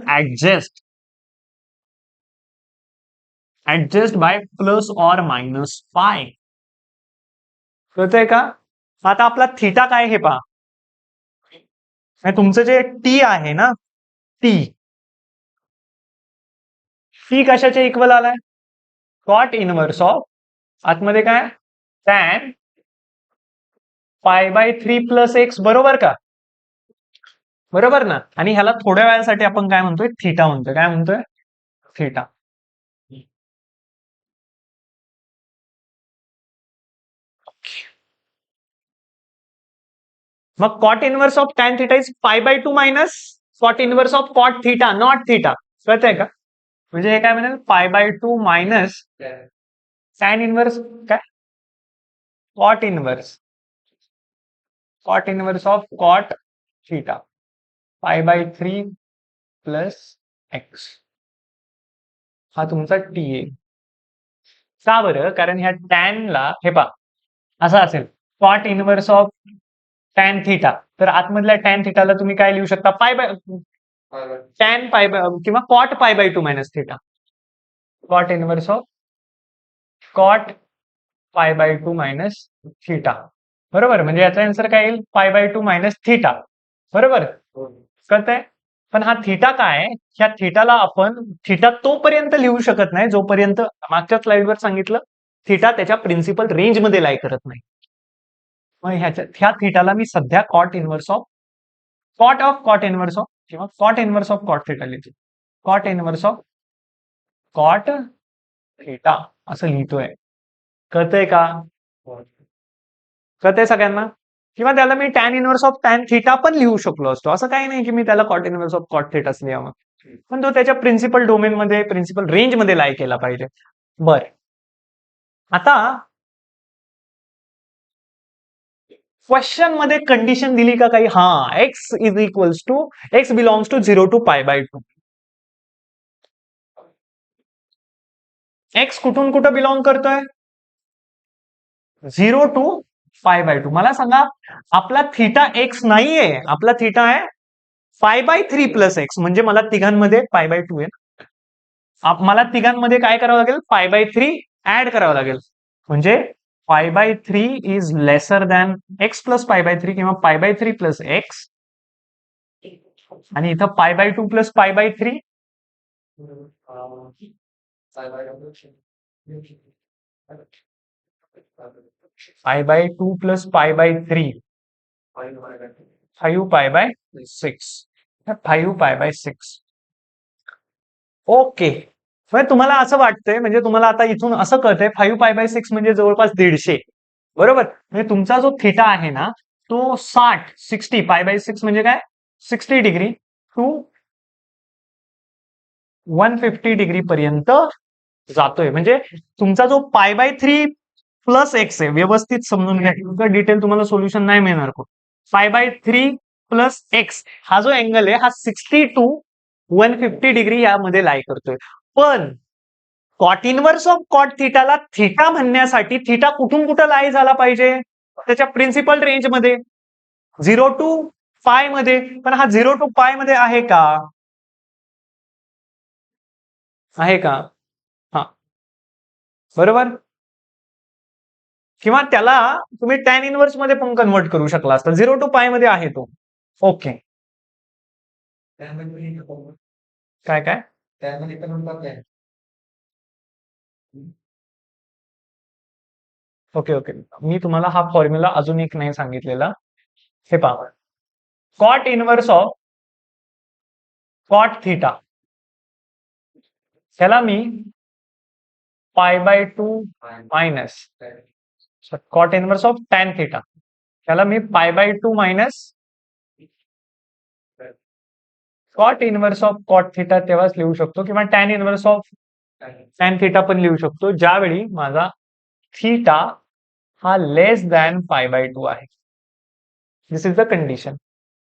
adjust by plus or minus pi. कळतंय का. आता आपला थिटा काय हे पहा तुमचं जे टी आहे ना टी कशाच्या इक्वल आलाय कॉट इनवर्स ऑफ आतमध्ये काय tan pi by 3 plus X. बरोबर का. बरोबर ना. आणि ह्याला थोड्या वेळासाठी आपण काय म्हणतोय थिटा म्हणतोय. काय म्हणतोय थिटा. मग cot inverse of tan theta is pi by 2 minus cot inverse of cot theta not theta. कळतंय का. म्हणजे हे काय म्हणेल pi by 2 minus tan inverse काय cot inverse of cot theta pi by 3 plus x. हा तुमचा टी आहे. का बरं कारण ह्या टॅनला हे पहा असं असेल cot inverse of tan theta तर आतमधल्या टॅन थिटाला तुम्ही काय लिहू शकता पाय बाय टॅन पाय किंवा cot pi by 2 minus theta. Cot inverse of cot pi by two minus theta. बरोबर, म्हणजे याचा आन्सर काय येईल? पाय बाय टू मायनस थिटा. बरोबर, कळतंय? पण हा थिटा काय आहे? ह्या थिटाला आपण थिटा तोपर्यंत लिहू शकत नाही जोपर्यंत मागच्या स्लाइडवर सांगितलं थिटा त्याच्या प्रिन्सिपल रेंज मध्ये लाई करत नाही. मग ह्या थिटाला मी सध्या कॉट इनव्हर्स ऑफ किंवा cot inverse of cot theta लिहितो. Cot inverse of cot theta असं लिहितोय. कळतंय का? कळतंय सगळ्यांना? किंवा त्याला मी tan inverse of tan theta पण लिहू शकलो असतो. असं काही नाही की मी त्याला कॉट इनव्हर्स ऑफ कॉट थिटाच लिहावं. पण तो त्याच्या प्रिन्सिपल डोमेन मध्ये प्रिन्सिपल रेंज मध्ये लाई केला पाहिजे. बर, आता क्वेश्चन मध्ये कंडिशन दिली का काही? हा, x belongs to 0 to pi by 2. X कुठून कुठं बिलॉंग करतोय? 0 टू पाय बाय 2. मला सांगा, आपला थिटा एक्स नाहीये, आपला थिटा आहे पाय बाय 3 प्लस एक्स. म्हणजे मला तिघांमध्ये पाय बाय 2 आहे ना. मला तिघांमध्ये काय करावं लागेल? पाय बाय 3 ऍड करावं लागेल. म्हणजे पाय by 3 is lesser than x plus पाय बाय 3 किंवा पाय बाय 3 प्लस एक्स. आणि इथं पाय बाय 2 प्लस पाय बाय 3 पाय बाय 2 प्लस पाय by 3 5 pi by 6. 5 pi by 6. Okay, म्हणजे तुम्हाला असं वाटतंय, म्हणजे तुम्हाला आता इथून असं कळतंय 5 पाय बाय 6 म्हणजे जवळपास 150. बरोबर, म्हणजे तुमचा जो थिटा आहे ना तो 60 पाय बाय 6 म्हणजे काय? 60 डिग्री टू 150 डिग्री पर्यंत जातोय. म्हणजे तुमचा जो पाय बाय 3 प्लस एक्स आहे, व्यवस्थित समजून घ्या, डिटेल तुम्हाला सोल्युशन नाही मिळणार. पाय बाय 3 प्लस एक्स हा जो अँगल आहे हा 60 टू 150 डिग्री यामध्ये लाई करतोय. पण कॉट इनव्हर्स ऑफ कॉट थिटाला थिटा म्हणण्यासाठी थिटा कुठून कुठं लाई झाला पाहिजे? त्याच्या प्रिन्सिपल रेंज मध्ये 0 टू पाय मध्ये. पण हा 0 टू पाय मध्ये आहे का? आहे का? हा, बरोबर. किंवा त्याला तुम्ही टॅन इनव्हर्स मध्ये पण कन्वर्ट करू शकला असता. 0 टू पाय मध्ये आहे तो. ओके, काय काय ओके ओके, मी तुम्हाला हा फॉर्म्युला अजून एक नाही सांगितलेला. हे पहा, cot inverse of cot theta ह्याला मी pi by 2 minus cot inverse of tan theta ह्याला मी pi by 2 minus cot inverse of cot theta तेव्हाच लिहू शकतो, किंवा tan inverse of tan theta पण लिहू शकतो ज्यावेळी माझा थिटा हा लेस दॅन पाय बाय 2 आहे. This is the condition.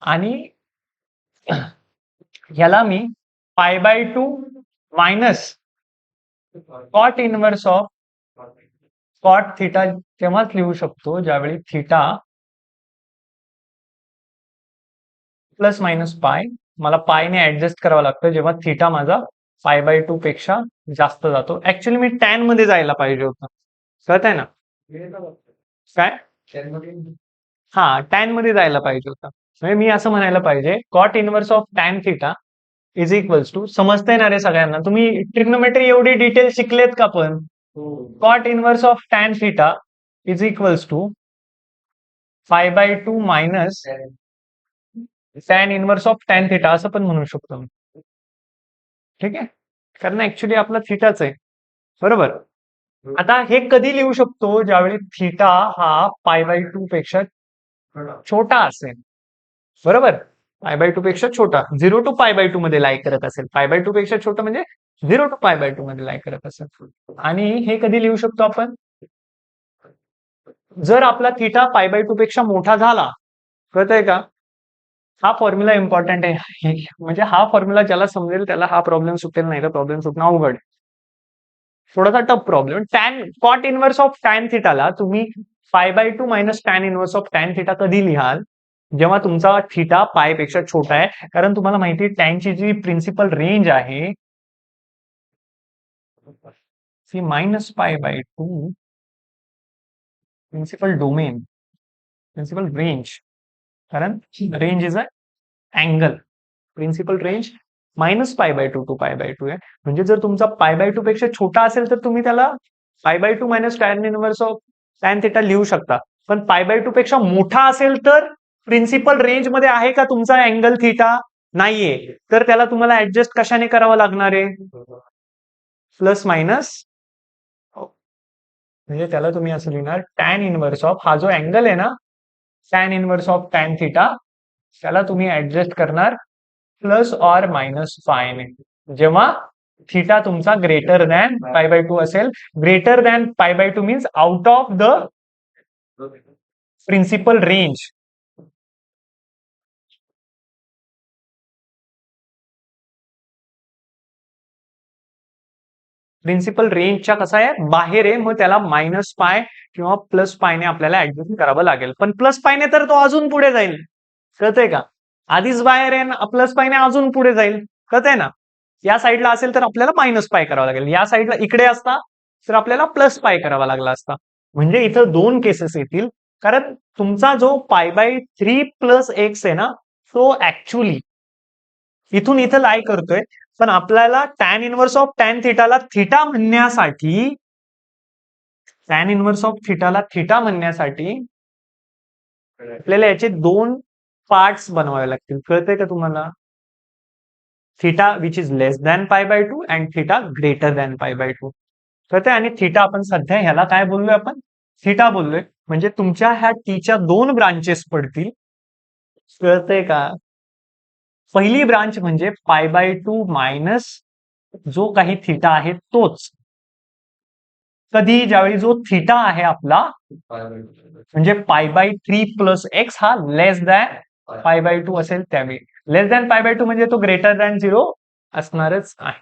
आणि ह्याला मी pi by 2 minus cot inverse of cot theta तेव्हाच लिहू शकतो ज्यावेळी थिटा प्लस मायनस पाय, मला पायने ऍडजस्ट करावं लागतं जेव्हा थिटा माझा पाय बाय 2 पेक्षा जास्त जातो. ऍक्च्युअली मी टॅन मध्ये जायला पाहिजे होतं. कळत आहे ना? काय? हा, टॅन मध्ये जायला पाहिजे होतं. म्हणजे मी असं म्हणायला पाहिजे cot inverse of tan theta is equals to, समजतंय ना रे सगळ्यांना? तुम्ही ट्रिग्नोमेट्री एवढी डिटेल शिकलेत का? पण cot inverse of tan theta is equals to pi by 2 minus tan inverse of tan theta असं पण म्हणू शकतो. ठीक आहे, कारण ऍक्च्युली आपला थिटाच आहे. बरोबर. आता हे कधी लिहू शकतो? ज्यावेळी थिटा हा पाय बाय 2 पेक्षा छोटा असेल. बरोबर, पाय बाय 2 पेक्षा छोटा, 0 टू पाय बाय 2 मध्ये लाई करत असेल. पाय बाय 2 पेक्षा छोटा म्हणजे 0 टू पाय बाय 2 मध्ये लाई करत असेल. आणि हे कधी लिहू शकतो आपण? जर आपला थिटा पाय बाय 2 पेक्षा मोठा झाला. कळतंय का? हा फॉर्म्युला इम्पॉर्टंट आहे. म्हणजे हा फॉर्म्युला ज्याला समजेल त्याला हा प्रॉब्लेम सुटेल, नाही तर प्रॉब्लेम सुटणं अवघड. थोडासा tough problem. Tan cot inverse of tan थिटाला तुम्ही pi by 2 minus tan inverse of tan theta कधी लिहाल? जेव्हा तुमचा थिटा पाय पेक्षा छोटा आहे. कारण तुम्हाला माहिती आहे टॅनची जी प्रिन्सिपल रेंज आहे ती minus pi by 2 principal domain, principal range, कारण range is a angle. Principal range -π/2 to π/2 आहे. म्हणजे जर तुमचा π/2 पेक्षा छोटा असेल तर तुम्ही त्याला π/2 minus tan inverse of tan theta लिहू शकता. पण π/2 पेक्षा मोठा असेल तर प्रिन्सिपल रेंज मध्ये आहे का तुमचा अँगल थिटा? नाहीये. तर त्याला तुम्हाला ऍडजस्ट कशाने करावं लागणार आहे? Plus minus. म्हणजे त्याला तुम्ही असं लिहिणार tan इनव्हर्स ऑफ हा जो अँगल आहे ना, tan inverse of tan theta, त्याला तुम्ही ऍडजस्ट करणार प्लस ऑर मायनस फायने. जेव्हा थिटा तुमचा ग्रेटर दॅन π/2 असेल. Greater than π/2 means out of the principal range. Principal रेंजच्या कसा आहे, बाहेर आहे, मग त्याला -π किंवा +π ने आपल्याला ऍडजस्ट करावं लागेल. पण +π ने तर तो अजून पुढे जाईल. कळतंय का? आधीच बाहेर आहे ना, +π ने अजून पुढे जाईल. कळतंय ना? या साईडला असेल तर आपल्याला -π करावं लागेल. या साईडला इकडे असता तर आपल्याला +π करावा लागला असता. म्हणजे इथं दोन केसेस येतील. कारण तुमचा जो π/3 + x आहे ना, तो ऍक्च्युली इथून इथं लाय करतोय. पण आपल्याला tan इनव्हर्स ऑफ tan थिटाला थिटा म्हणण्यासाठी, tan इनव्हर्स ऑफ थिटाला थिटा म्हणण्यासाठी आपल्याला याचे दोन पार्ट्स बनवावे लागतील. कळतंय का तुम्हाला? Theta which is less than π/2 and theta greater than π/2. कळतंय? आणि थिटा आपण सध्या ह्याला काय बोललोय, आपण थिटा बोललोय. म्हणजे तुमच्या ह्या टीच्या दोन ब्रांचेस पडतील. कळतंय का? पहिली ब्रांच म्हणजे π/2 मायनस जो काही थिटा आहे तोच. कधी? ज्यावेळी जो थिटा आहे आपला, म्हणजे π/3 + x हा लेस दॅन π/2 असेल त्यावेळी. लेस दॅन π/2 म्हणजे तो ग्रेटर दॅन 0 असणारच आहे.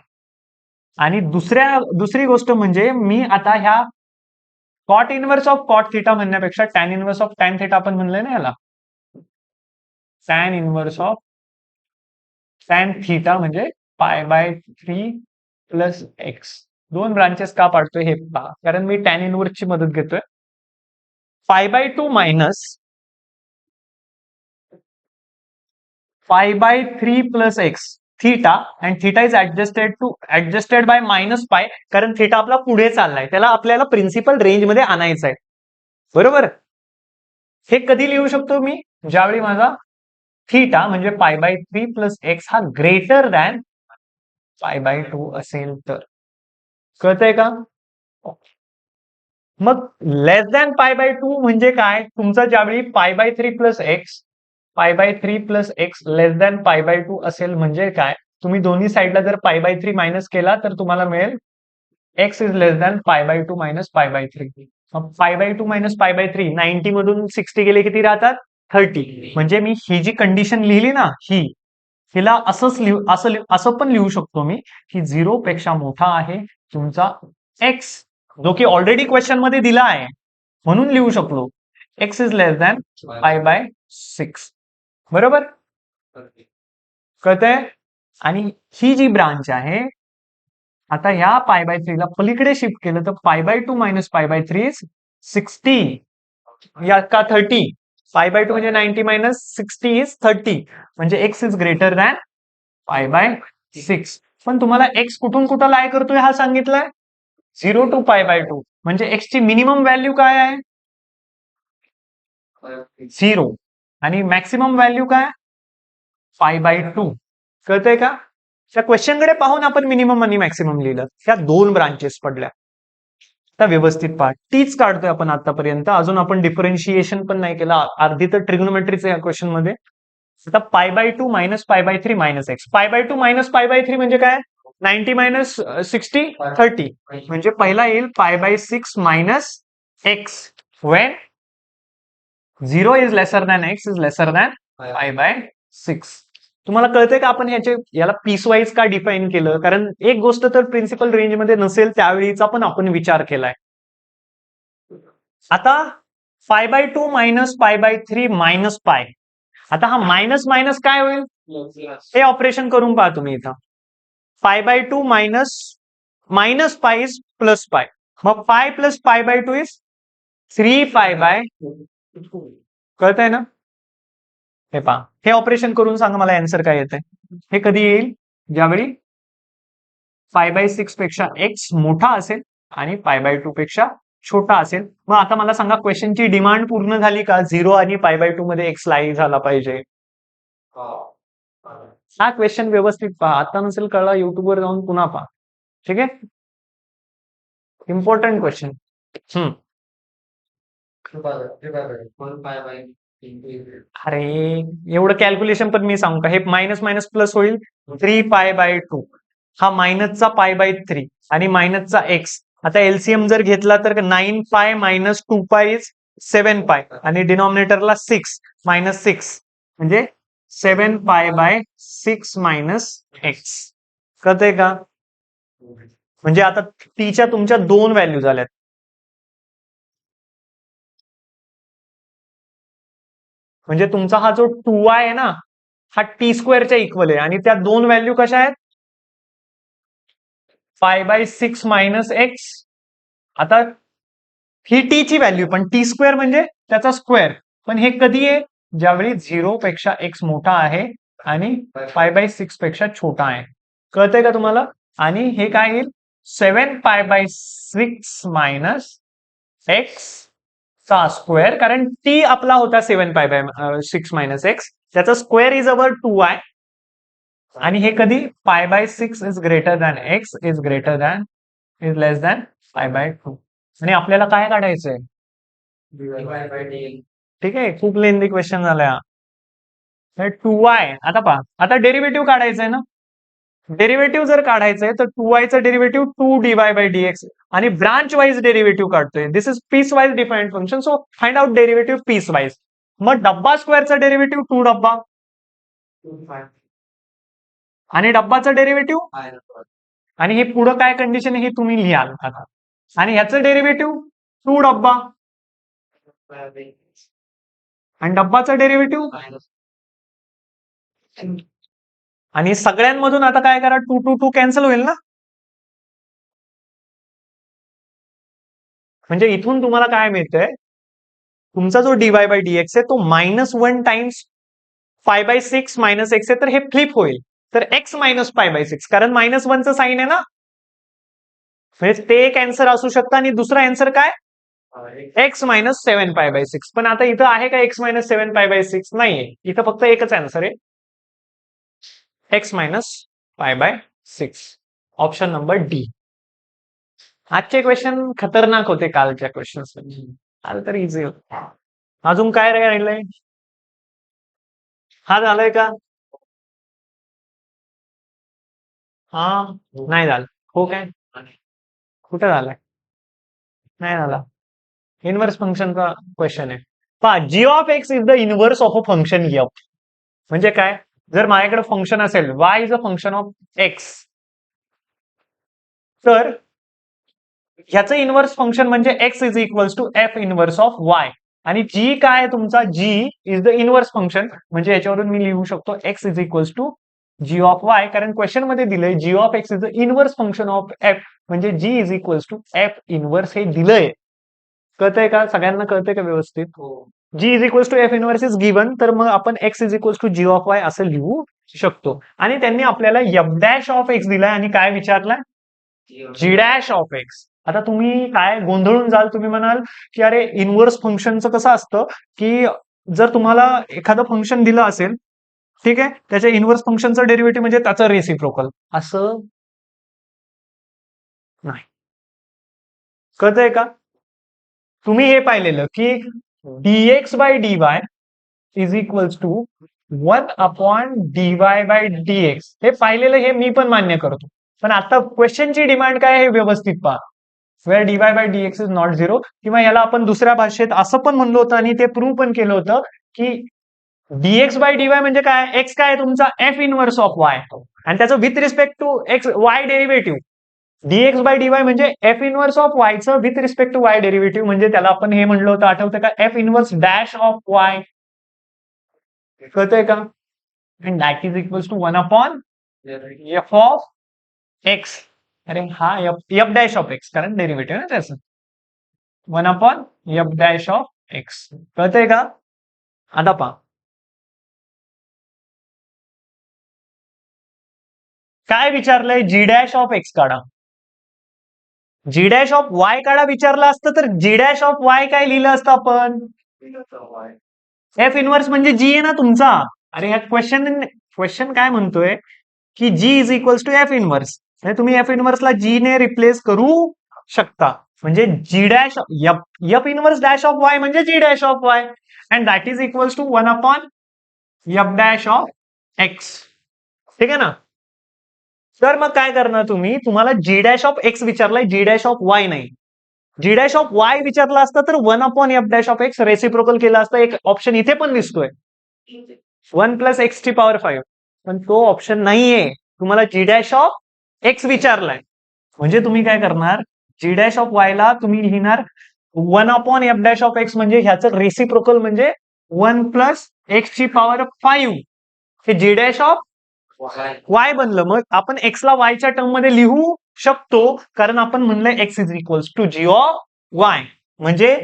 आणि दुसरी गोष्ट म्हणजे मी आता ह्या cot inverse of cot theta म्हणण्यापेक्षा tan inverse of tan theta आपण म्हणलंय ना याला. Tan inverse of tan theta म्हणजे π/3 + x. दोन ब्रांचेस का पाडतोय हे पहा, कारण मी टॅन इनव्हर्सची मदत घेतोय. π/2 minus π/3 + x theta, and theta is adjusted by -π, कारण थिटा आपला पुढे चाललाय, त्याला आपल्याला प्रिन्सिपल रेंज मध्ये आणायचं आहे. बरोबर? हे कधी लिहू शकतो मी? ज्यावेळी माझा थिटा म्हणजे π/3 + x हा ग्रेटर दॅन π/2 असेल तर. कळतंय का? मग लेस दॅन π/2 म्हणजे काय? तुमचा ज्यावेळी π/3 + x, π/3 + x लेस दॅन π/2 असेल म्हणजे काय? तुम्ही दोन्ही साईडला जर π/3 मायनस केला तर तुम्हाला मिळेल x is less than π/2 minus π/3. मग π/2 मायनस π/3 90 मधून 60 गेले किती राहतात? 30. म्हणजे मी ही जी कंडिशन लिहिली ना, हिला असं पण लिहू शकतो मी की 0 पेक्षा मोठा आहे तुमचा x, जो की ऑलरेडी क्वेश्चन मध्ये दिला आहे, म्हणून लिहू शकलो x इज लेस दॅन π/6. बरोबर? कळतंय? आणि ही जी ब्रांच आहे, आता ह्या π/3 ला पलीकडे शिफ्ट केलं तर π/2 मायनस π/3 इज 60 या का 30. π/2 म्हणजे 90 मायनस 60 इज 30. म्हणजे x इज ग्रेटर दॅन π/6. पण तुम्हाला x कुठून कुठं लाय करतोय हा सांगितलाय? 0 to π/2. म्हणजे x ची मिनिमम व्हॅल्यू काय आहे? 0. आणि मॅक्सिमम व्हॅल्यू काय? π/2. कळतंय का? त्या क्वेश्चन कडे पाहून आपण मिनिमम आणि मॅक्सिमम लिहिलं. ह्या दोन ब्रांचेस पडल्या. आता व्यवस्थित पहा, टीच काढतोय आपण आतापर्यंत, अजून आपण डिफरन्शिएशन पण नाही केलं. अर्धी तर ट्रिग्नोमेट्रीच या क्वेश्चन मध्ये. आता π/2 मायनस π/3 मायनस x. π/2 मायनस π/3 म्हणजे काय? 90 मायनस 60 30. म्हणजे पहिला येईल π/6 minus x when 0 is lesser than x is lesser than π/6. तुम्हाला कळतंय का आपण याला पीसवाईज का डिफाईन केलं? कारण एक गोष्ट तर प्रिन्सिपल रेंज मध्ये नसेल त्यावेळीचा पण आपण विचार केलाय. आता π/2 मायनस π/3 मायनस π. आता हा मायनस मायनस काय होईल? हे ऑपरेशन करून पहा तुम्ही इथं. π/2 मायनस π इज प्लस π. मग π + π/2 इज 3 पाय बाय, कळत आहे ना? हे पहा, हे ऑपरेशन करून सांगा मला आन्सर काय येत आहे. हे कधी येईल? ज्यावेळी π/6 पेक्षा x मोठा असेल आणि π/2 पेक्षा छोटा असेल. मग आता मला सांगा, क्वेश्चनची डिमांड पूर्ण झाली का? 0 आणि π/2 मध्ये x लाई झाला पाहिजे. हा क्वेश्चन व्यवस्थित पहा. आता नसेल कळला, युट्यूबवर जाऊन पुन्हा पहा. ठीक आहे, इम्पॉर्टंट क्वेश्चन. अरे एवढं कॅल्क्युलेशन पण मी सांगू का? हे मायनस मायनस प्लस होईल. 3π/2 हा मायनसचा π/3 आणि मायनसचा x. आता एलसीएम जर घेतला तर 9π मायनस 2π इज 7π आणि डिनॉमिनेटरला 6 मायनस 6 म्हणजे 7π/6 मायनस x. कळतंय का? म्हणजे आता टीच्या तुमच्या 2 व्हॅल्यू झाल्यात. म्हणजे तुमचा हा जो 2y आहे ना, हा t² इक्वल आहे आणि त्या 2 व्हॅल्यू कशा आहेत? π/6 मायनस x. आता ही टी ची व्हॅल्यू, पण t² म्हणजे त्याचा स्क्वेअर. पण हे कधी आहे? ज्यावेळी 0 पेक्षा x मोठा आहे आणि π/6 पेक्षा छोटा आहे. कळतंय का तुम्हाला? आणि हे काय येईल? 7π/6 मायनस x चा स्क्वेअर, कारण टी आपला होता 7π/6 मायनस x, त्याचा स्क्वेअर इज अवर 2y. आणि हे कधी? π/6 is greater than x is greater than is less than π/2. आणि आपल्याला काय काढायचंय? ठीक आहे, खूप लेंदी क्वेश्चन झाला. 2y. आता पहा, आता डेरिव्हेटिव्ह काढायचंय ना. डेरिव्हेटिव्ह जर काढायचंय तर 2y चं डेरिव्हेटिव्ह 2dy/dx आणि ब्रांच वाईज डेरिव्हेटिव्ह काढतोय. This is piece wise defined function, so find out derivative piece wise. मग डब्बा स्क्वेअरचा डेरिव्हेटिव्ह 2 डब्बा आणि डब्बाचं डेरिव्हेटिव्ह, आणि हे पुढं काय कंडिशन आहे हे तुम्ही लिहाल आता. आणि ह्याचं डेरिव्हेटिव्ह 2 डब्बा आणि डब्बाचं डेरिव्हेटिव्ह. आणि सगळ्यांमधून आता काय करा, 2 2 2 कॅन्सल होईल ना. म्हणजे इथून तुम्हाला काय मिळतंय? तुमचा जो dy/dx आहे तो -1 टाइम्स π/6 मायनस x आहे, तर हे फ्लिप होईल. तर x मायनस π/6, कारण -1चं साइन आहे ना. म्हणजे ते एक आन्सर असू शकतं. आणि दुसरा आन्सर काय? x minus 7π/6. पण आता इथं आहे का x मायनस 7π/6? नाहीये. इथं फक्त एकच आन्सर आहे, x minus π/6. Option number D. आजचे क्वेश्चन खतरनाक होते कालच्या क्वेश्चन. काल तर इझी होत. अजून काय राहिलंय? हा झालाय का? हा नाही झालं. हो काय? कुठं झालाय? नाही झाला. इनव्हर्स फंक्शनचा क्वेश्चन आहे. पहा, g of x is the inverse of a function f. म्हणजे काय? जर माझ्याकडे फंक्शन असेल y is a function of x, तर ह्याचं इनव्हर्स फंक्शन म्हणजे x is equals to f inverse of y. आणि g काय आहे तुमचा? g is the inverse function, म्हणजे याच्यावरून मी लिहू शकतो x is equals to g of y, कारण क्वेश्चन मध्ये दिलंय g ऑफ x is the inverse function of f, म्हणजे g is equals to f inverse हे दिलंय. कळतंय का? सगळ्यांना कळतंय का व्यवस्थित? g is equals to f inverse is given, तर मग आपण x is equals to g of y असं लिहू शकतो. आणि त्यांनी आपल्याला f डॅश ऑफ x दिलाय आणि काय विचारलाय? g dash of x. आता तुम्ही काय गोंधळून जाल, तुम्ही म्हणाल की अरे इनव्हर्स फंक्शनचं कसं असतं की जर तुम्हाला एखादं फंक्शन दिलं असेल, ठीक आहे, त्याच्या इनव्हर्स फंक्शनचं डेरिव्हेटिव्ह म्हणजे त्याचं रेसिप्रोकल, असं नाही. कळतंय का? तुम्ही हे पाहिलेलं की dx/dy is equals to 1/dy/dx, हे पाहिलेलं, हे मी पण मान्य करतो. पण आता क्वेश्चनची डिमांड काय हे व्यवस्थित पहा. वेअर dy/dx इज नॉट 0, किंवा याला आपण दुसऱ्या भाषेत असं पण म्हणलं होतं आणि ते प्रूव्ह पण केलं होतं की dx/dy म्हणजे काय? x काय आहे तुमचा? एफ इनव्हर्स ऑफ y, आणि त्याचं with respect to x y derivative. dx/dy म्हणजे एफ इनव्हर्स ऑफ y चं with respect to y derivative, म्हणजे त्याला आपण हे म्हणलं होतं, आठवतं का? F inverse dash of y. कळतंय का? and that is equals to 1/f of x. अरे हा f डॅश ऑफ x, कारण डेरिव्हेटिव्ह ना त्याचं. 1 upon f dash of x. कळतंय का? आता पहा, काय विचारलंय, जी डॅश ऑफ एक्स काढा. जी डॅश ऑफ वाय काढा विचारलं असतं तर जी डॅश ऑफ वाय काय लिहिलं असतं आपण? एफ इनवर्स म्हणजे जी आहे ना तुमचा. अरे ह्या क्वेश्चन काय म्हणतोय की g is equals to f inverse. तुम्ही एफ इनवर्सला जी ने रिप्लेस करू शकता. म्हणजे g dash f inverse dash of y म्हणजे g dash of y and that is equals to 1 upon f dash of x. ठीक आहे ना? तर मग काय करणार तुम्ही, तुम्हाला जी डॅश ऑफ एक्स विचारलाय, जी डॅश ऑफ वाय नाही. जी डॅश ऑफ वाय विचारला असता तर 1 upon f dash of x reciprocal केला असता. एक ऑप्शन इथे पण दिसतोय, 1 प्लस एक्स ची पॉवर 5, पण तो ऑप्शन नाहीये. तुम्हाला जी डॅश ऑफ एक्स विचारलाय. म्हणजे तुम्ही काय करणार, जी डॅश ऑफ वाय ला तुम्ही लिहिणार 1 upon f dash of x, म्हणजे ह्याचं रेसिप्रोकल म्हणजे 1 प्लस एक्स ची पॉवर 5. हे जी डॅश ऑफ वाय बनलं. मग आपण एक्स ला वायच्या टर्म मध्ये लिहू शकतो, कारण आपण म्हणलंय x is equals to g of y. म्हणजे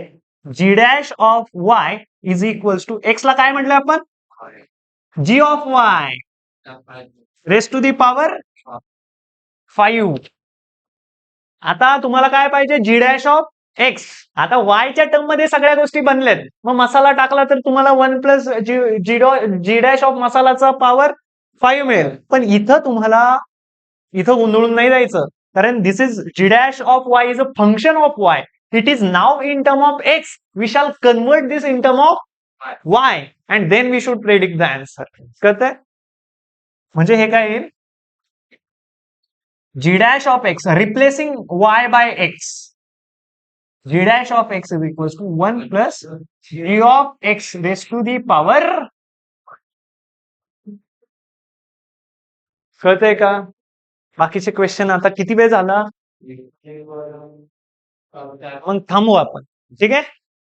g dash of y is equals to x ला काय म्हटलं आपण, g of y raise to the power 5. आता तुम्हाला काय पाहिजे, जी डॅश ऑफ एक्स. आता वायच्या टर्म मध्ये सगळ्या गोष्टी बनल्यात, मग मसाला टाकला तर तुम्हाला 1 प्लस जी डॅश ऑफ मसालाचा पॉवर 5 मिळेल. पण इथं तुम्हाला इथं गोंधळून नाही जायचं, कारण this is g dash of y is a function of y. It is नाव in term of x. We shall convert this in term of y and then we should predict the answer. कळतंय? म्हणजे हे काय येईल, g dash of x replacing y by x. G dash of x is equal to 1 plus g of x raise to the power. कळतंय का? बाकीचे क्वेश्चन आता किती वेळ झाला, मग थांबू आपण. ठीक आहे.